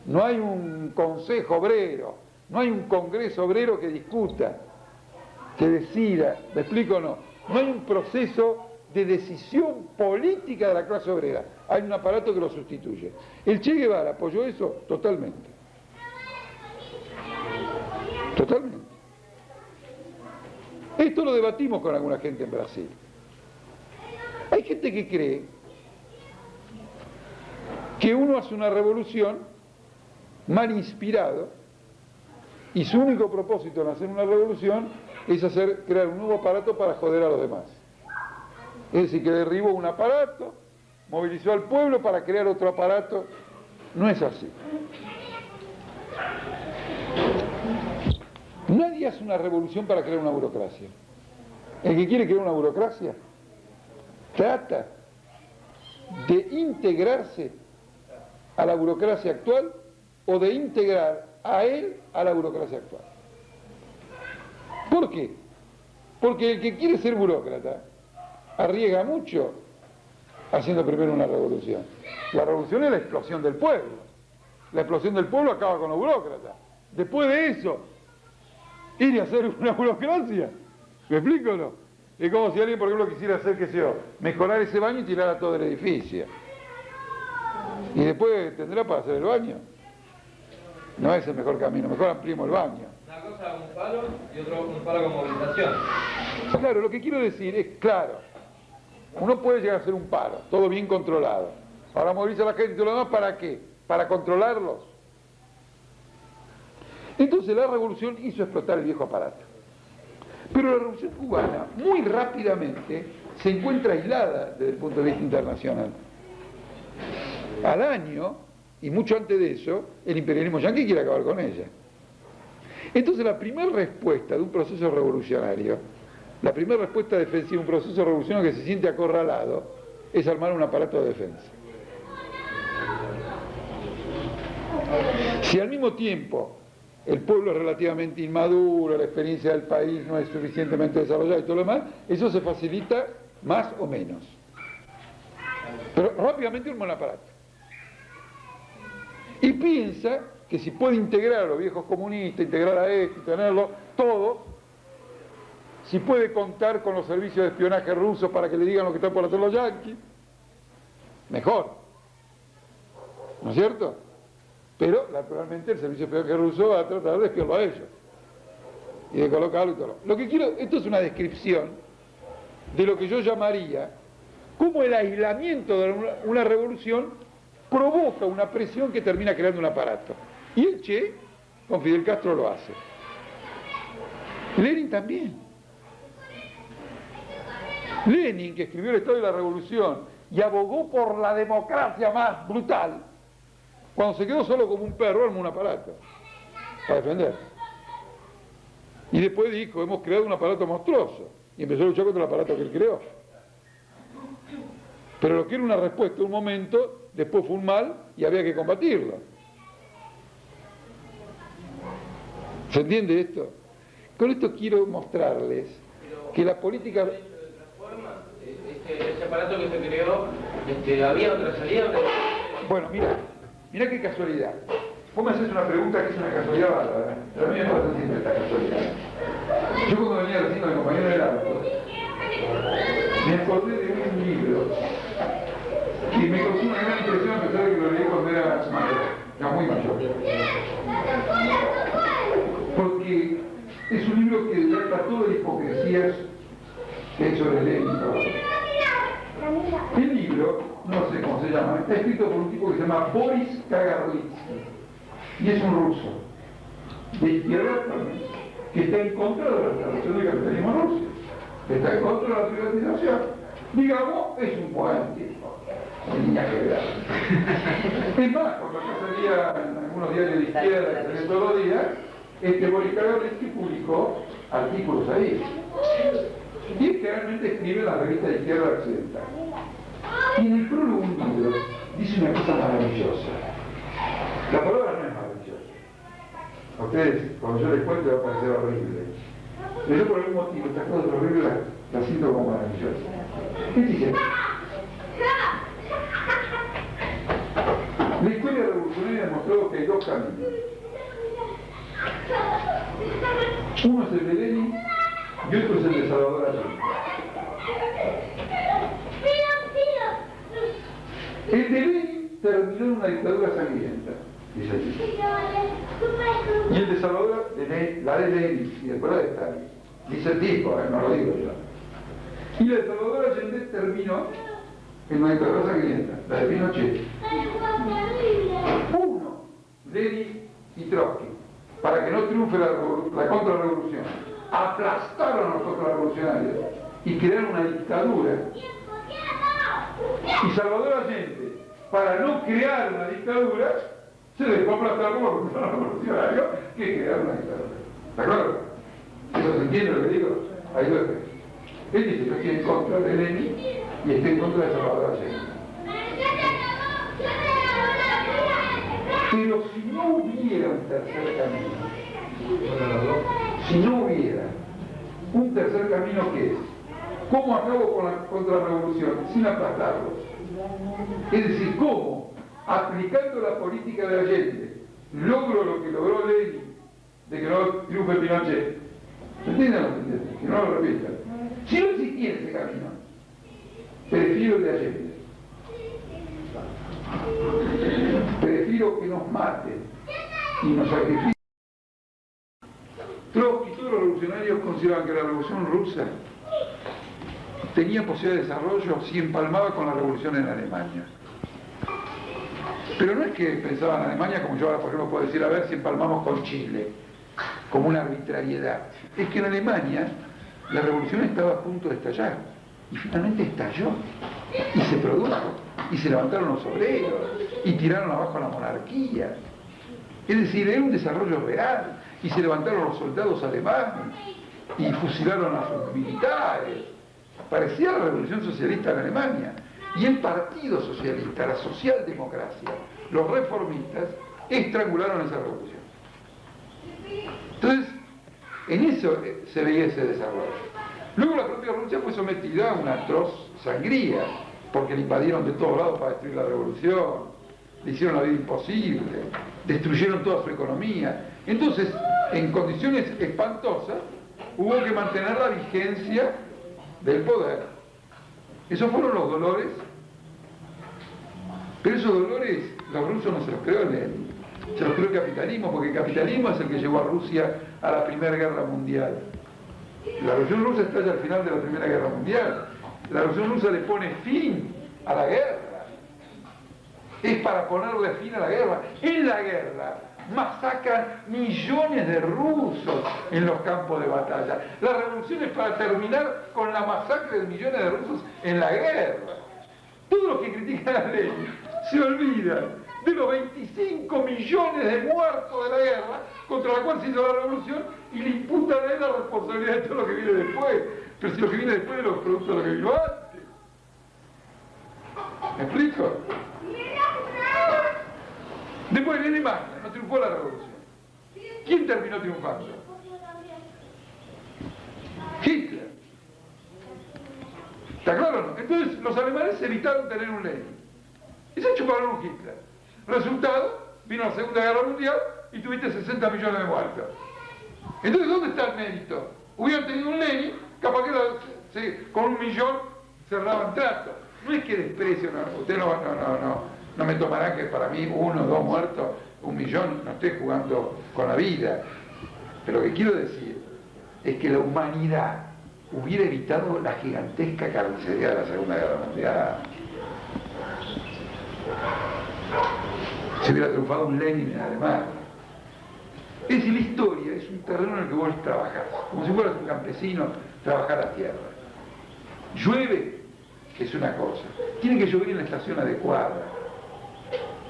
no hay un consejo obrero, no hay un congreso obrero que discuta, que decida, ¿me explico o no? No hay un proceso de decisión política de la clase obrera, hay un aparato que lo sustituye. El Che Guevara apoyó eso totalmente. Totalmente. Esto lo debatimos con alguna gente en Brasil. Hay gente que cree que uno hace una revolución mal inspirado y su único propósito en hacer una revolución es crear un nuevo aparato para joder a los demás. Es decir, que derribó un aparato, movilizó al pueblo para crear otro aparato. No es así. Nadie hace una revolución para crear una burocracia. El que quiere crear una burocracia trata de integrarse a la burocracia actual o de integrar a él a la burocracia actual. ¿Por qué? Porque el que quiere ser burócrata arriesga mucho haciendo primero una revolución. La revolución es la explosión del pueblo. La explosión del pueblo acaba con los burócratas. Después de eso, ir a hacer una burocracia. ¿Me explico o no? Es como si alguien, por ejemplo, quisiera hacer, qué sé yo, mejorar ese baño y tirar a todo el edificio. Y después tendrá para hacer el baño. No es el mejor camino, mejor ampliemos el baño. Una cosa un palo y otro un palo con movilización. Claro, lo que quiero decir es, claro, uno puede llegar a ser un palo, todo bien controlado. Ahora moviliza a la gente y lo demás, ¿para qué? Para controlarlos. Entonces la revolución hizo explotar el viejo aparato. Pero la revolución cubana, muy rápidamente, se encuentra aislada desde el punto de vista internacional. Al año, y mucho antes de eso, el imperialismo yanqui quiere acabar con ella. Entonces la primera respuesta de un proceso revolucionario, la primera respuesta defensiva de un proceso revolucionario que se siente acorralado, es armar un aparato de defensa. Si al mismo tiempo el pueblo es relativamente inmaduro, la experiencia del país no es suficientemente desarrollada y todo lo demás, eso se facilita más o menos. Pero rápidamente arma un aparato. Y piensa que si puede integrar a los viejos comunistas, integrar a esto, tenerlo todo, si puede contar con los servicios de espionaje rusos para que le digan lo que están por hacer los yanquis, mejor. ¿No es cierto? Pero, naturalmente, el servicio de espionaje ruso va a tratar de espiarlo a ellos. Y de colocarlo y todo. Lo que quiero, esto es una descripción de lo que yo llamaría cómo el aislamiento de una revolución provoca una presión que termina creando un aparato. Y el Che, con Fidel Castro, lo hace. Lenin también. Lenin, que escribió el Estado de la Revolución y abogó por la democracia más brutal, cuando se quedó solo como un perro, armó un aparato para defenderse. Y después dijo, hemos creado un aparato monstruoso, y empezó a luchar contra el aparato que él creó. Pero lo que era una respuesta en un momento, después fue un mal y había que combatirlo. ¿Se entiende esto? Con esto quiero mostrarles que la política... Ese aparato que se creó, ¿había otra salida? Bueno, mira qué casualidad. Vos me haces una pregunta que es una casualidad bárbara. Pero a mí me pasa siempre esta casualidad. Yo cuando venía recién con mi compañero del auto, me acordé de un libro que me causó una gran impresión a pesar de que lo leí cuando era mayor, ya muy mayor. Porque es un libro que trata toda la hipocresía que hay sobre Lenin. El libro, no sé cómo se llama, está escrito por un tipo que se llama Boris Kagarlitsky y es un ruso de izquierda también, que está en contra de la restauración del capitalismo en Rusia, que está en contra de la privatización. Digamos, es un buen tipo, no niña que ver. Es más, cuando acá salía en algunos diarios de izquierda, que salían todos los días, Boris Kagarlitsky publicó artículos ahí. Y es que realmente escribe en la revista de izquierda occidental. Y en el prólogo de un libro dice una cosa maravillosa. La palabra no es maravillosa. A ustedes, cuando yo les cuento, va a parecer horrible. Pero yo por algún motivo, estas cosas horribles las siento como maravillosas. ¿Qué dice? La historia revolucionaria demostró que hay dos caminos. Uno es el de Lenin y otro es el de Salvador Allende. El de Lenin terminó en una dictadura sangrienta, dice allí. Y el de Salvador, la de Lenin y después la de Stalin, dice el tipo, no lo digo yo. Y la de Salvador Allende terminó en una dictadura sangrienta, la de Pinochet. Uno, Lenin y Trotsky, para que no triunfe la contrarrevolución, aplastaron a los contrarrevolucionarios y crearon una dictadura. Y Salvador Allende, para no crear una dictadura, se dejó aplastar como los contrarrevolucionarios que crearon una dictadura. ¿De acuerdo? ¿Eso se entiende lo que digo? Ahí lo ves. Él dice, yo estoy en contra de Lenin y estoy en contra de Salvador Allende. Pero si no hubiera un tercer camino, si no hubiera un tercer camino, ¿qué es? ¿Cómo acabo con la contrarrevolución? Sin aplastarlos. Es decir, ¿cómo? Aplicando la política de Allende, logro lo que logró Lenin, de que no triunfe Pinochet. ¿Se entiende o no se entiende? Que no lo repita. Si no existiera ese camino, prefiero el de Allende. Prefiero que nos maten y nos sacrifiquen. Trotsky y todos los revolucionarios consideraban que la revolución rusa tenía posibilidad de desarrollo si empalmaba con la revolución en Alemania. Pero no es que pensaban en Alemania como yo ahora por ejemplo puedo decir, a ver si empalmamos con Chile, como una arbitrariedad. Es que en Alemania la revolución estaba a punto de estallar y finalmente estalló y se produjo y se levantaron los obreros y tiraron abajo la monarquía. Es decir, era un desarrollo real y se levantaron los soldados alemanes y fusilaron a sus militares. Parecía la revolución socialista en Alemania. Y el partido socialista, la socialdemocracia, los reformistas, estrangularon esa revolución. Entonces, en eso se veía ese desarrollo. Luego la propia Rusia fue sometida a una atroz sangría, porque le invadieron de todos lados para destruir la revolución, le hicieron la vida imposible, destruyeron toda su economía. Entonces, en condiciones espantosas, hubo que mantener la vigencia del poder. Esos fueron los dolores, pero esos dolores los rusos no se los creó Lenin, se los creó el capitalismo, porque el capitalismo es el que llevó a Rusia a la Primera Guerra Mundial. La Revolución Rusa estalla al final de la Primera Guerra Mundial. La Revolución Rusa le pone fin a la guerra. Es para ponerle fin a la guerra. En la guerra masacran millones de rusos en los campos de batalla. La revolución es para terminar con la masacre de millones de rusos en la guerra. Todos los que critican a Lenin se olvidan de los 25 millones de muertos de la guerra contra la cual se hizo la revolución y le imputan a él la responsabilidad de todo lo que viene después. Pero si lo que viene después es los productos de lo que vino antes. ¿Me explico? Después viene Magna, no triunfó la revolución. ¿Quién terminó triunfando? Hitler. ¿Está claro o no? Entonces los alemanes evitaron tener un Lenin. Y se chuparon un Hitler. Resultado, vino la Segunda Guerra Mundial y tuviste 60 millones de muertos. Entonces, ¿dónde está el mérito? Hubieran tenido un Lenin, capaz que con 1 millón cerraban trato. No es que desprecio, no, usted no me tomará que para mí 1 o 2 muertos, 1 millón, no estoy jugando con la vida. Pero lo que quiero decir es que la humanidad hubiera evitado la gigantesca carnicería de la Segunda Guerra Mundial. Se hubiera triunfado un Lenin en Alemania. Es decir, la historia es un terreno en el que vos trabajás, como si fueras un campesino, trabajar la tierra. Llueve, es una cosa. Tiene que llover en la estación adecuada.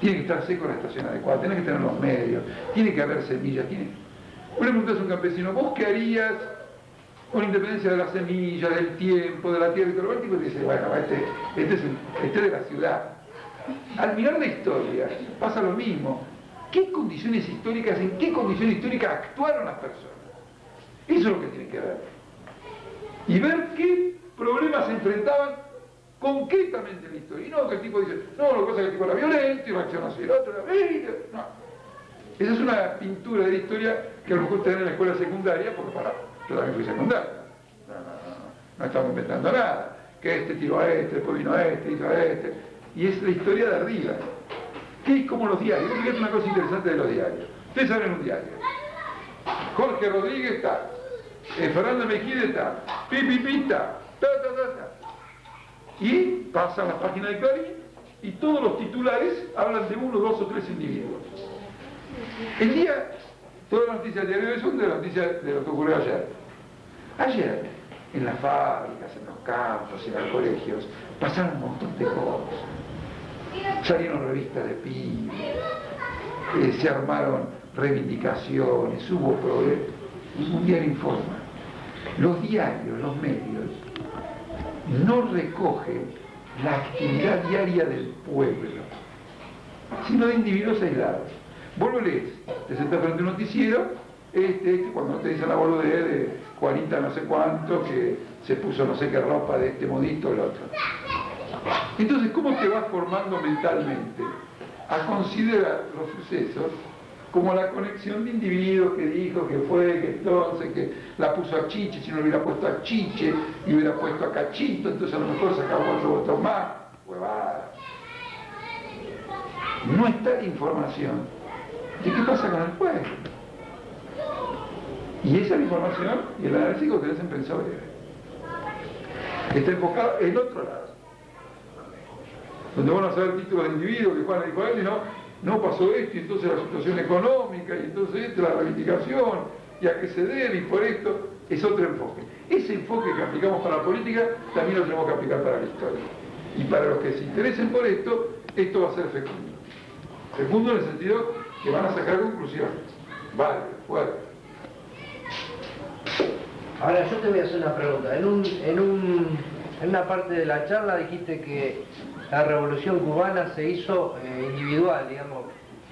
Tiene que estar seco en la estación adecuada. Tenés que tener los medios. Tiene que haber semillas. Vos le preguntás a un campesino, ¿vos qué harías con independencia de las semillas, del tiempo, de la tierra y todo lo demás? Y dice, bueno, este es de la ciudad. Al mirar la historia pasa lo mismo. ¿Qué condiciones históricas, en qué condiciones históricas actuaron las personas? Eso es lo que tiene que ver. Y ver qué problemas se enfrentaban concretamente en la historia. Y no que el tipo dice, no, lo que pasa es que el tipo era violento y reaccionó así, el otro era violento. No. Esa es una pintura de la historia que a lo mejor tenés en la escuela secundaria, porque yo también fui secundaria. No estamos inventando nada. Que este tiró a este, después vino a este, hizo a este. Y es la historia de arriba, que es como los diarios. Fíjate una cosa interesante de los diarios. Ustedes saben un diario. Jorge Rodríguez está, Fernanda Mejía está, Pipi está, ta. Y pasan las páginas de Clarín y todos los titulares hablan de 1, 2 o 3 individuos. El día, todas las noticias del diario de hoy son de las noticias de lo que ocurrió ayer. Ayer, en las fábricas, en los campos, en los colegios, pasaron un montón de cosas. Salieron revistas de pibes, se armaron reivindicaciones, hubo problemas. Un diario informa. Los diarios, los medios, no recogen la actividad diaria del pueblo, sino de individuos aislados. Vos lo lees, te sentás frente a un noticiero, cuando te dicen la boludez de Juanita no sé cuánto, que se puso no sé qué ropa de este modito o el otro. Entonces, ¿cómo te vas formando mentalmente a considerar los sucesos como la conexión de individuos que dijo, que fue, que entonces, que la puso a Chiche, si no lo hubiera puesto a Chiche y hubiera puesto a Cachito, entonces a lo mejor sacaba 8 votos más? Huevada. No está la información de qué pasa con el pueblo. Y esa es la información y el análisis que ustedes en Prensa Obrera. Está enfocado en otro lado. Donde van a saber títulos de individuos que Juan dijo a él y no pasó esto, y entonces la situación económica, y entonces esto, la reivindicación, y a qué se debe, y por esto, es otro enfoque. Ese enfoque que aplicamos para la política, también lo tenemos que aplicar para la historia. Y para los que se interesen por esto va a ser fecundo. Fecundo en el sentido que van a sacar conclusiones. Vale, fuerte. Ahora yo te voy a hacer una pregunta. En una parte de la charla dijiste que la revolución cubana se hizo individual, digamos,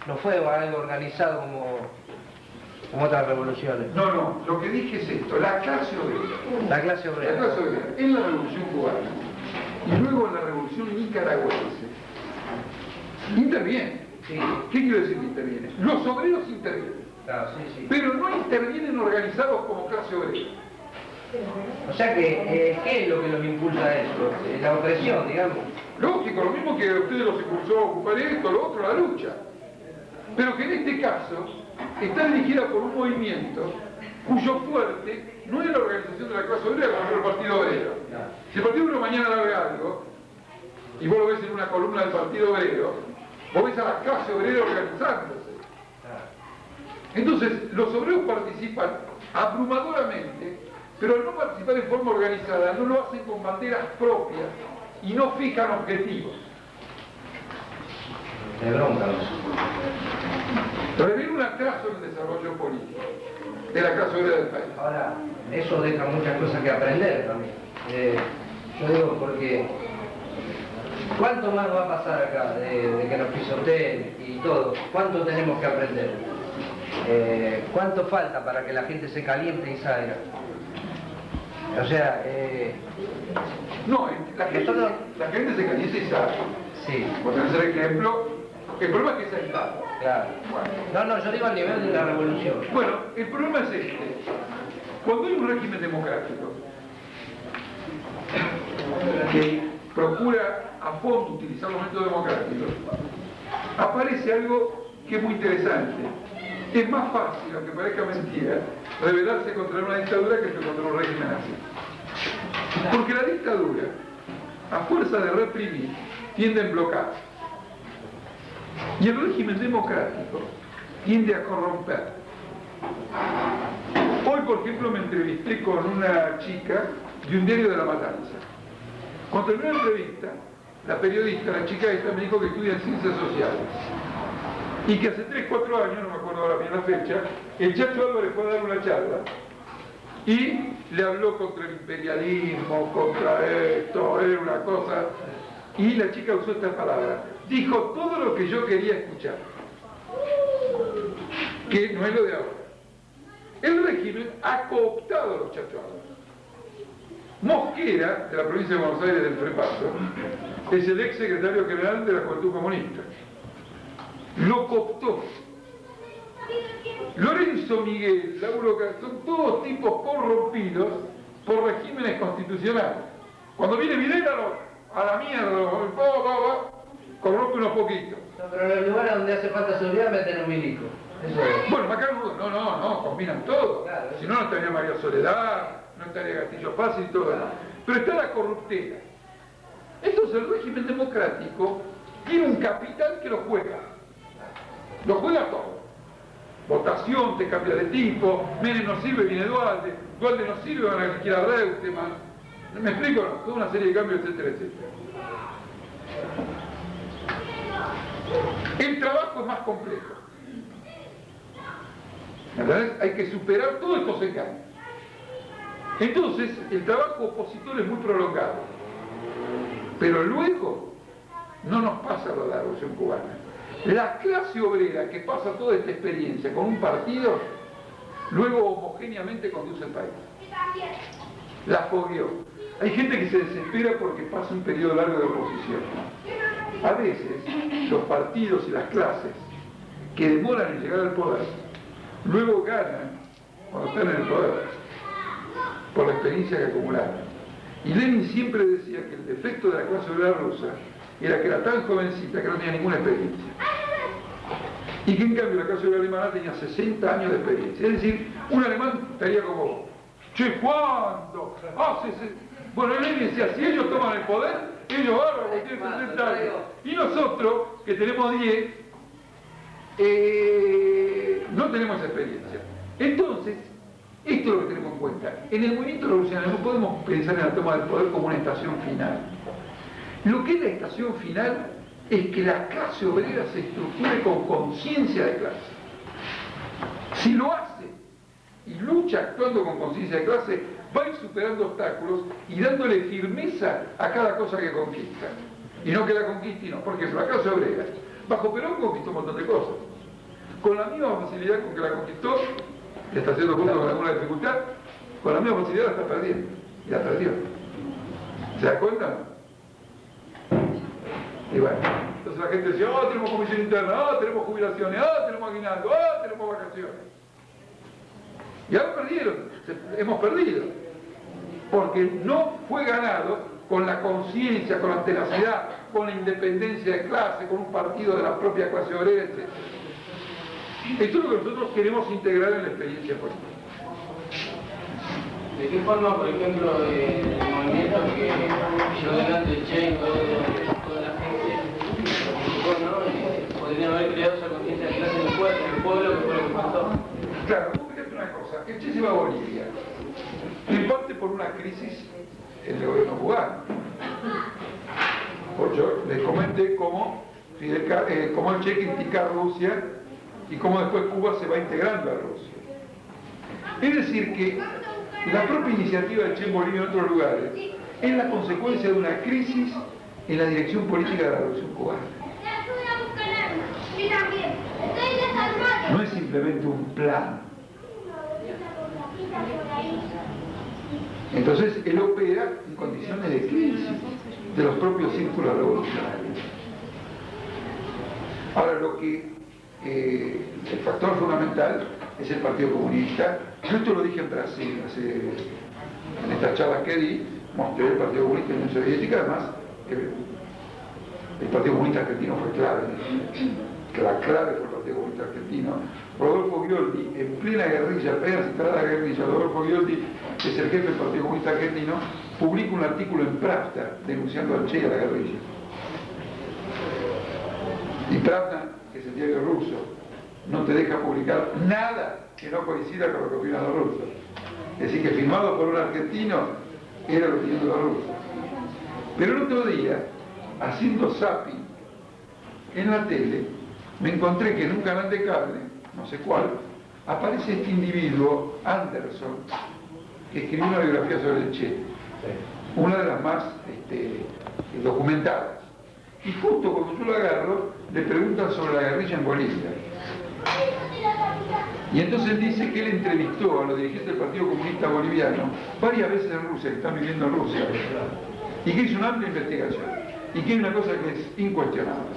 no fue algo organizado como otras revoluciones. No, lo que dije es esto, la clase obrera. La clase obrera. La clase obrera, en la revolución cubana y luego en la revolución nicaragüense, interviene. Sí. ¿Qué quiero decir que interviene? Los obreros intervienen, Claro, sí. pero no intervienen organizados como clase obrera. O sea que, ¿qué es lo que los impulsa a eso? La opresión, digamos. Lógico, lo mismo que a ustedes los impulsó a ocupar esto, lo otro, la lucha. Pero que en este caso está dirigida por un movimiento cuyo fuerte no es la organización de la clase obrera, como el Partido Obrero, Si el Partido Obrero mañana larga algo, y vos lo ves en una columna del Partido Obrero, vos ves a la clase obrera organizándose. Entonces, los obreros participan abrumadoramente, pero al no participar en forma organizada, no lo hacen con banderas propias y no fijan objetivos. De bronca. Revela un atraso en el desarrollo político de la clase obrera del país. Ahora, eso deja muchas cosas que aprender también. Yo digo porque ¿cuánto más va a pasar acá de que nos pisoteen y todo? ¿Cuánto tenemos que aprender? ¿Cuánto falta para que la gente se caliente y salga? O sea, No, la gente se calienta y sale. sí, Por tener ejemplo, el problema es que es aislado. claro. No, yo digo al nivel de la revolución. Bueno, el problema es este. Cuando hay un régimen democrático que procura a fondo utilizar los métodos democráticos, aparece algo que es muy interesante. Es más fácil, aunque parezca mentira, rebelarse contra una dictadura que contra un régimen así. Porque la dictadura, a fuerza de reprimir, tiende a bloquear. Y el régimen democrático tiende a corromper. Hoy, por ejemplo, me entrevisté con una chica de un diario de La Matanza. Cuando terminó la entrevista, la periodista, la chica esta, me dijo que estudia en ciencias sociales. Y que hace 3, 4 años, no me acuerdo ahora bien la fecha, el Chacho Álvarez fue a dar una charla y le habló contra el imperialismo, contra esto, era una cosa. Y la chica usó esta palabra. Dijo todo lo que yo quería escuchar. Que no es lo de ahora. El régimen ha cooptado a los Chacho Álvarez. Mosquera, de la provincia de Buenos Aires del Frepaso, es el ex secretario general de la Juventud Comunista. Lo cooptó. Lorenzo Miguel, Lauro son todos tipos corrompidos por regímenes constitucionales. Cuando viene Videla, a la mierda, corrompe unos poquitos. No, pero en los lugares donde hace falta seguridad meten un milico. Eso es. Bueno, acá no, combinan todo. Claro, Si no, no estaría María Soledad, no estaría Castillo Paz y todo. Pero está la corruptela. Entonces el régimen democrático tiene un capital que lo juega. Lo juega todo. Votación, te cambia de tipo, Menem no sirve, viene Dualde no sirve, van a elegir a Reutemann. ¿Me explico? No? Toda una serie de cambios, etcétera, etcétera. El trabajo es más complejo. ¿Entendés? Hay que superar todos estos engaños. Entonces, el trabajo opositor es muy prolongado. Pero luego no nos pasa lo de la Revolución Cubana. La clase obrera que pasa toda esta experiencia con un partido, luego homogéneamente conduce el país. La fogueó. Hay gente que se desespera porque pasa un periodo largo de oposición. A veces, los partidos y las clases que demoran en llegar al poder, luego ganan cuando están en el poder, por la experiencia que acumularon. Y Lenin siempre decía que el defecto de la clase obrera rusa era que era tan jovencita que no tenía ninguna experiencia. Y que en cambio la clase obrera alemana tenía 60 años de experiencia. Es decir, un alemán estaría como vos. Che, ¿cuándo? Bueno, Lenin decía, si ellos toman el poder, ellos bárbaros, tienen 60 años. Y nosotros, que tenemos 10, no tenemos experiencia. Entonces, esto es lo que tenemos en cuenta. En el movimiento revolucionario no podemos pensar en la toma del poder como una estación final. Lo que es la estación final es que la clase obrera se estructure con conciencia de clase. Si lo hace y lucha actuando con conciencia de clase, va a ir superando obstáculos y dándole firmeza a cada cosa que conquista. Y no que la conquiste, no. Por ejemplo, la clase obrera, bajo Perón conquistó un montón de cosas. Con la misma facilidad con que la conquistó, y hasta cierto punto con alguna dificultad, con la misma facilidad la está perdiendo. Y la perdió. ¿Se da cuenta? Y bueno, entonces la gente decía, tenemos comisión interna, tenemos jubilaciones, tenemos aguinaldo, tenemos vacaciones. Y ahora perdieron, hemos perdido. Porque no fue ganado con la conciencia, con la tenacidad, con la independencia de clase, con un partido de la propia clase obrera, etc. Esto es lo que nosotros queremos integrar en la experiencia política. ¿De qué forma, por ejemplo, movimiento que llevó adelante el Che y toda la gente ¿no? Podrían haber creado esa conciencia de clase en el pueblo, que fue lo que pasó. Claro, fíjate una cosa, el Che se va a Bolivia, en parte por una crisis en el gobierno cubano. Pues yo les comenté cómo el Che critica a Rusia y cómo después Cuba se va integrando a Rusia. Es decir que la propia iniciativa del Che en Bolivia y en otros lugares es la consecuencia de una crisis en la dirección política de la revolución cubana. No es simplemente un plan. Entonces él opera en condiciones de crisis de los propios círculos revolucionarios. Ahora, lo que el factor fundamental es el Partido Comunista. Yo esto lo dije en Brasil, en estas charlas que di, mostré el Partido Comunista en la Unión Soviética, además el Partido Comunista Argentino fue clave. La clave fue el Partido Comunista Argentino. Rodolfo Ghioldi, en plena guerrilla, apenas entrada la guerrilla, Rodolfo Ghioldi, que es el jefe del Partido Comunista Argentino, publica un artículo en Pravda denunciando al Che y a la guerrilla. Y Pravda, que es el diario ruso, no te deja publicar nada que no coincida con lo que opinan los rusos. Es decir, que firmado por un argentino era lo que opinan los rusos. Pero el otro día, haciendo zapping en la tele, me encontré que en un canal de cable, no sé cuál, aparece este individuo, Anderson, que escribió una biografía sobre el Che, una de las más documentadas. Y justo cuando yo lo agarro, le preguntan sobre la guerrilla en Bolivia. Y entonces él dice que él entrevistó a los dirigentes del Partido Comunista Boliviano varias veces en Rusia, que están viviendo en Rusia, y que hizo una amplia investigación. Y que hay una cosa que es incuestionable.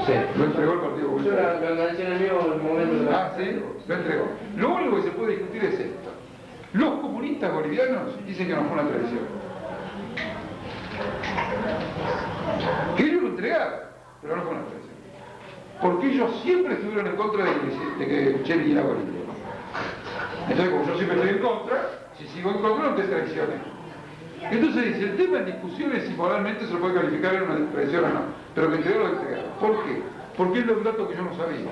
Sí. Lo entregó el Partido Yo Comunista. lo analicé en el mismo momento de la... Ah, sí, lo entregó. Lo único que se puede discutir es esto. Los comunistas bolivianos dicen que no fue una traición. Que ellos lo entregaron, pero no fue una traición. Porque ellos siempre estuvieron en contra de que Che viniera a Bolivia. Entonces, como yo siempre estoy en contra, si sigo en contra no te traicioné. Entonces dice, el tema en discusión es si moralmente se lo puede calificar en una traición o no, pero que entregó lo entregaron. ¿Por qué? Porque es un dato que yo no sabía.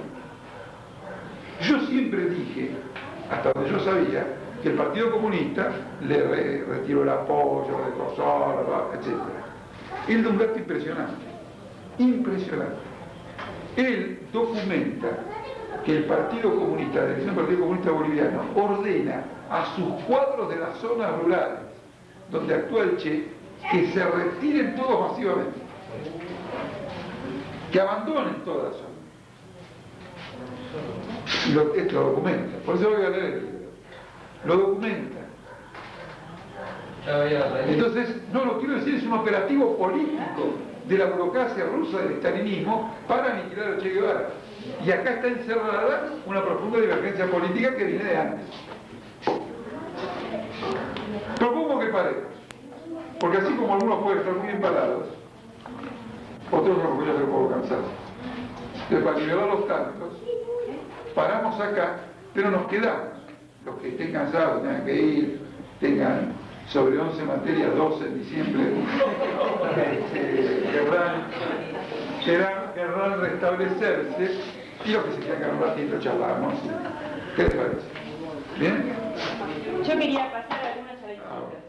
Yo siempre dije, hasta donde yo sabía, que el Partido Comunista le retiró el apoyo, le destrozó, etc. Él da un dato impresionante, impresionante. Él documenta que el Partido Comunista, la dirección del Partido Comunista Boliviano, ordena a sus cuadros de las zonas rurales donde actúa el Che, que se retiren todos masivamente, que abandonen toda la zona. Esto lo documenta, por eso lo voy a leer el libro. Lo documenta. Entonces, no lo quiero decir, es un operativo político de la burocracia rusa del estalinismo para aniquilar a Che Guevara. Y acá está encerrada una profunda divergencia política que viene de antes. Propongo que paremos, porque así como algunos pueden estar muy empalados, otros no, porque yo estoy un poco cansado. Entonces, para liberar los tantos, paramos acá, pero nos quedamos. Los que estén cansados, tengan que ir, tengan sobre 11 materias, 12 en diciembre, querrán restablecerse, y los que se quedan un ratito charlamos. ¿Qué les parece? ¿Bien? Yo quería pasar algunas anécdotas.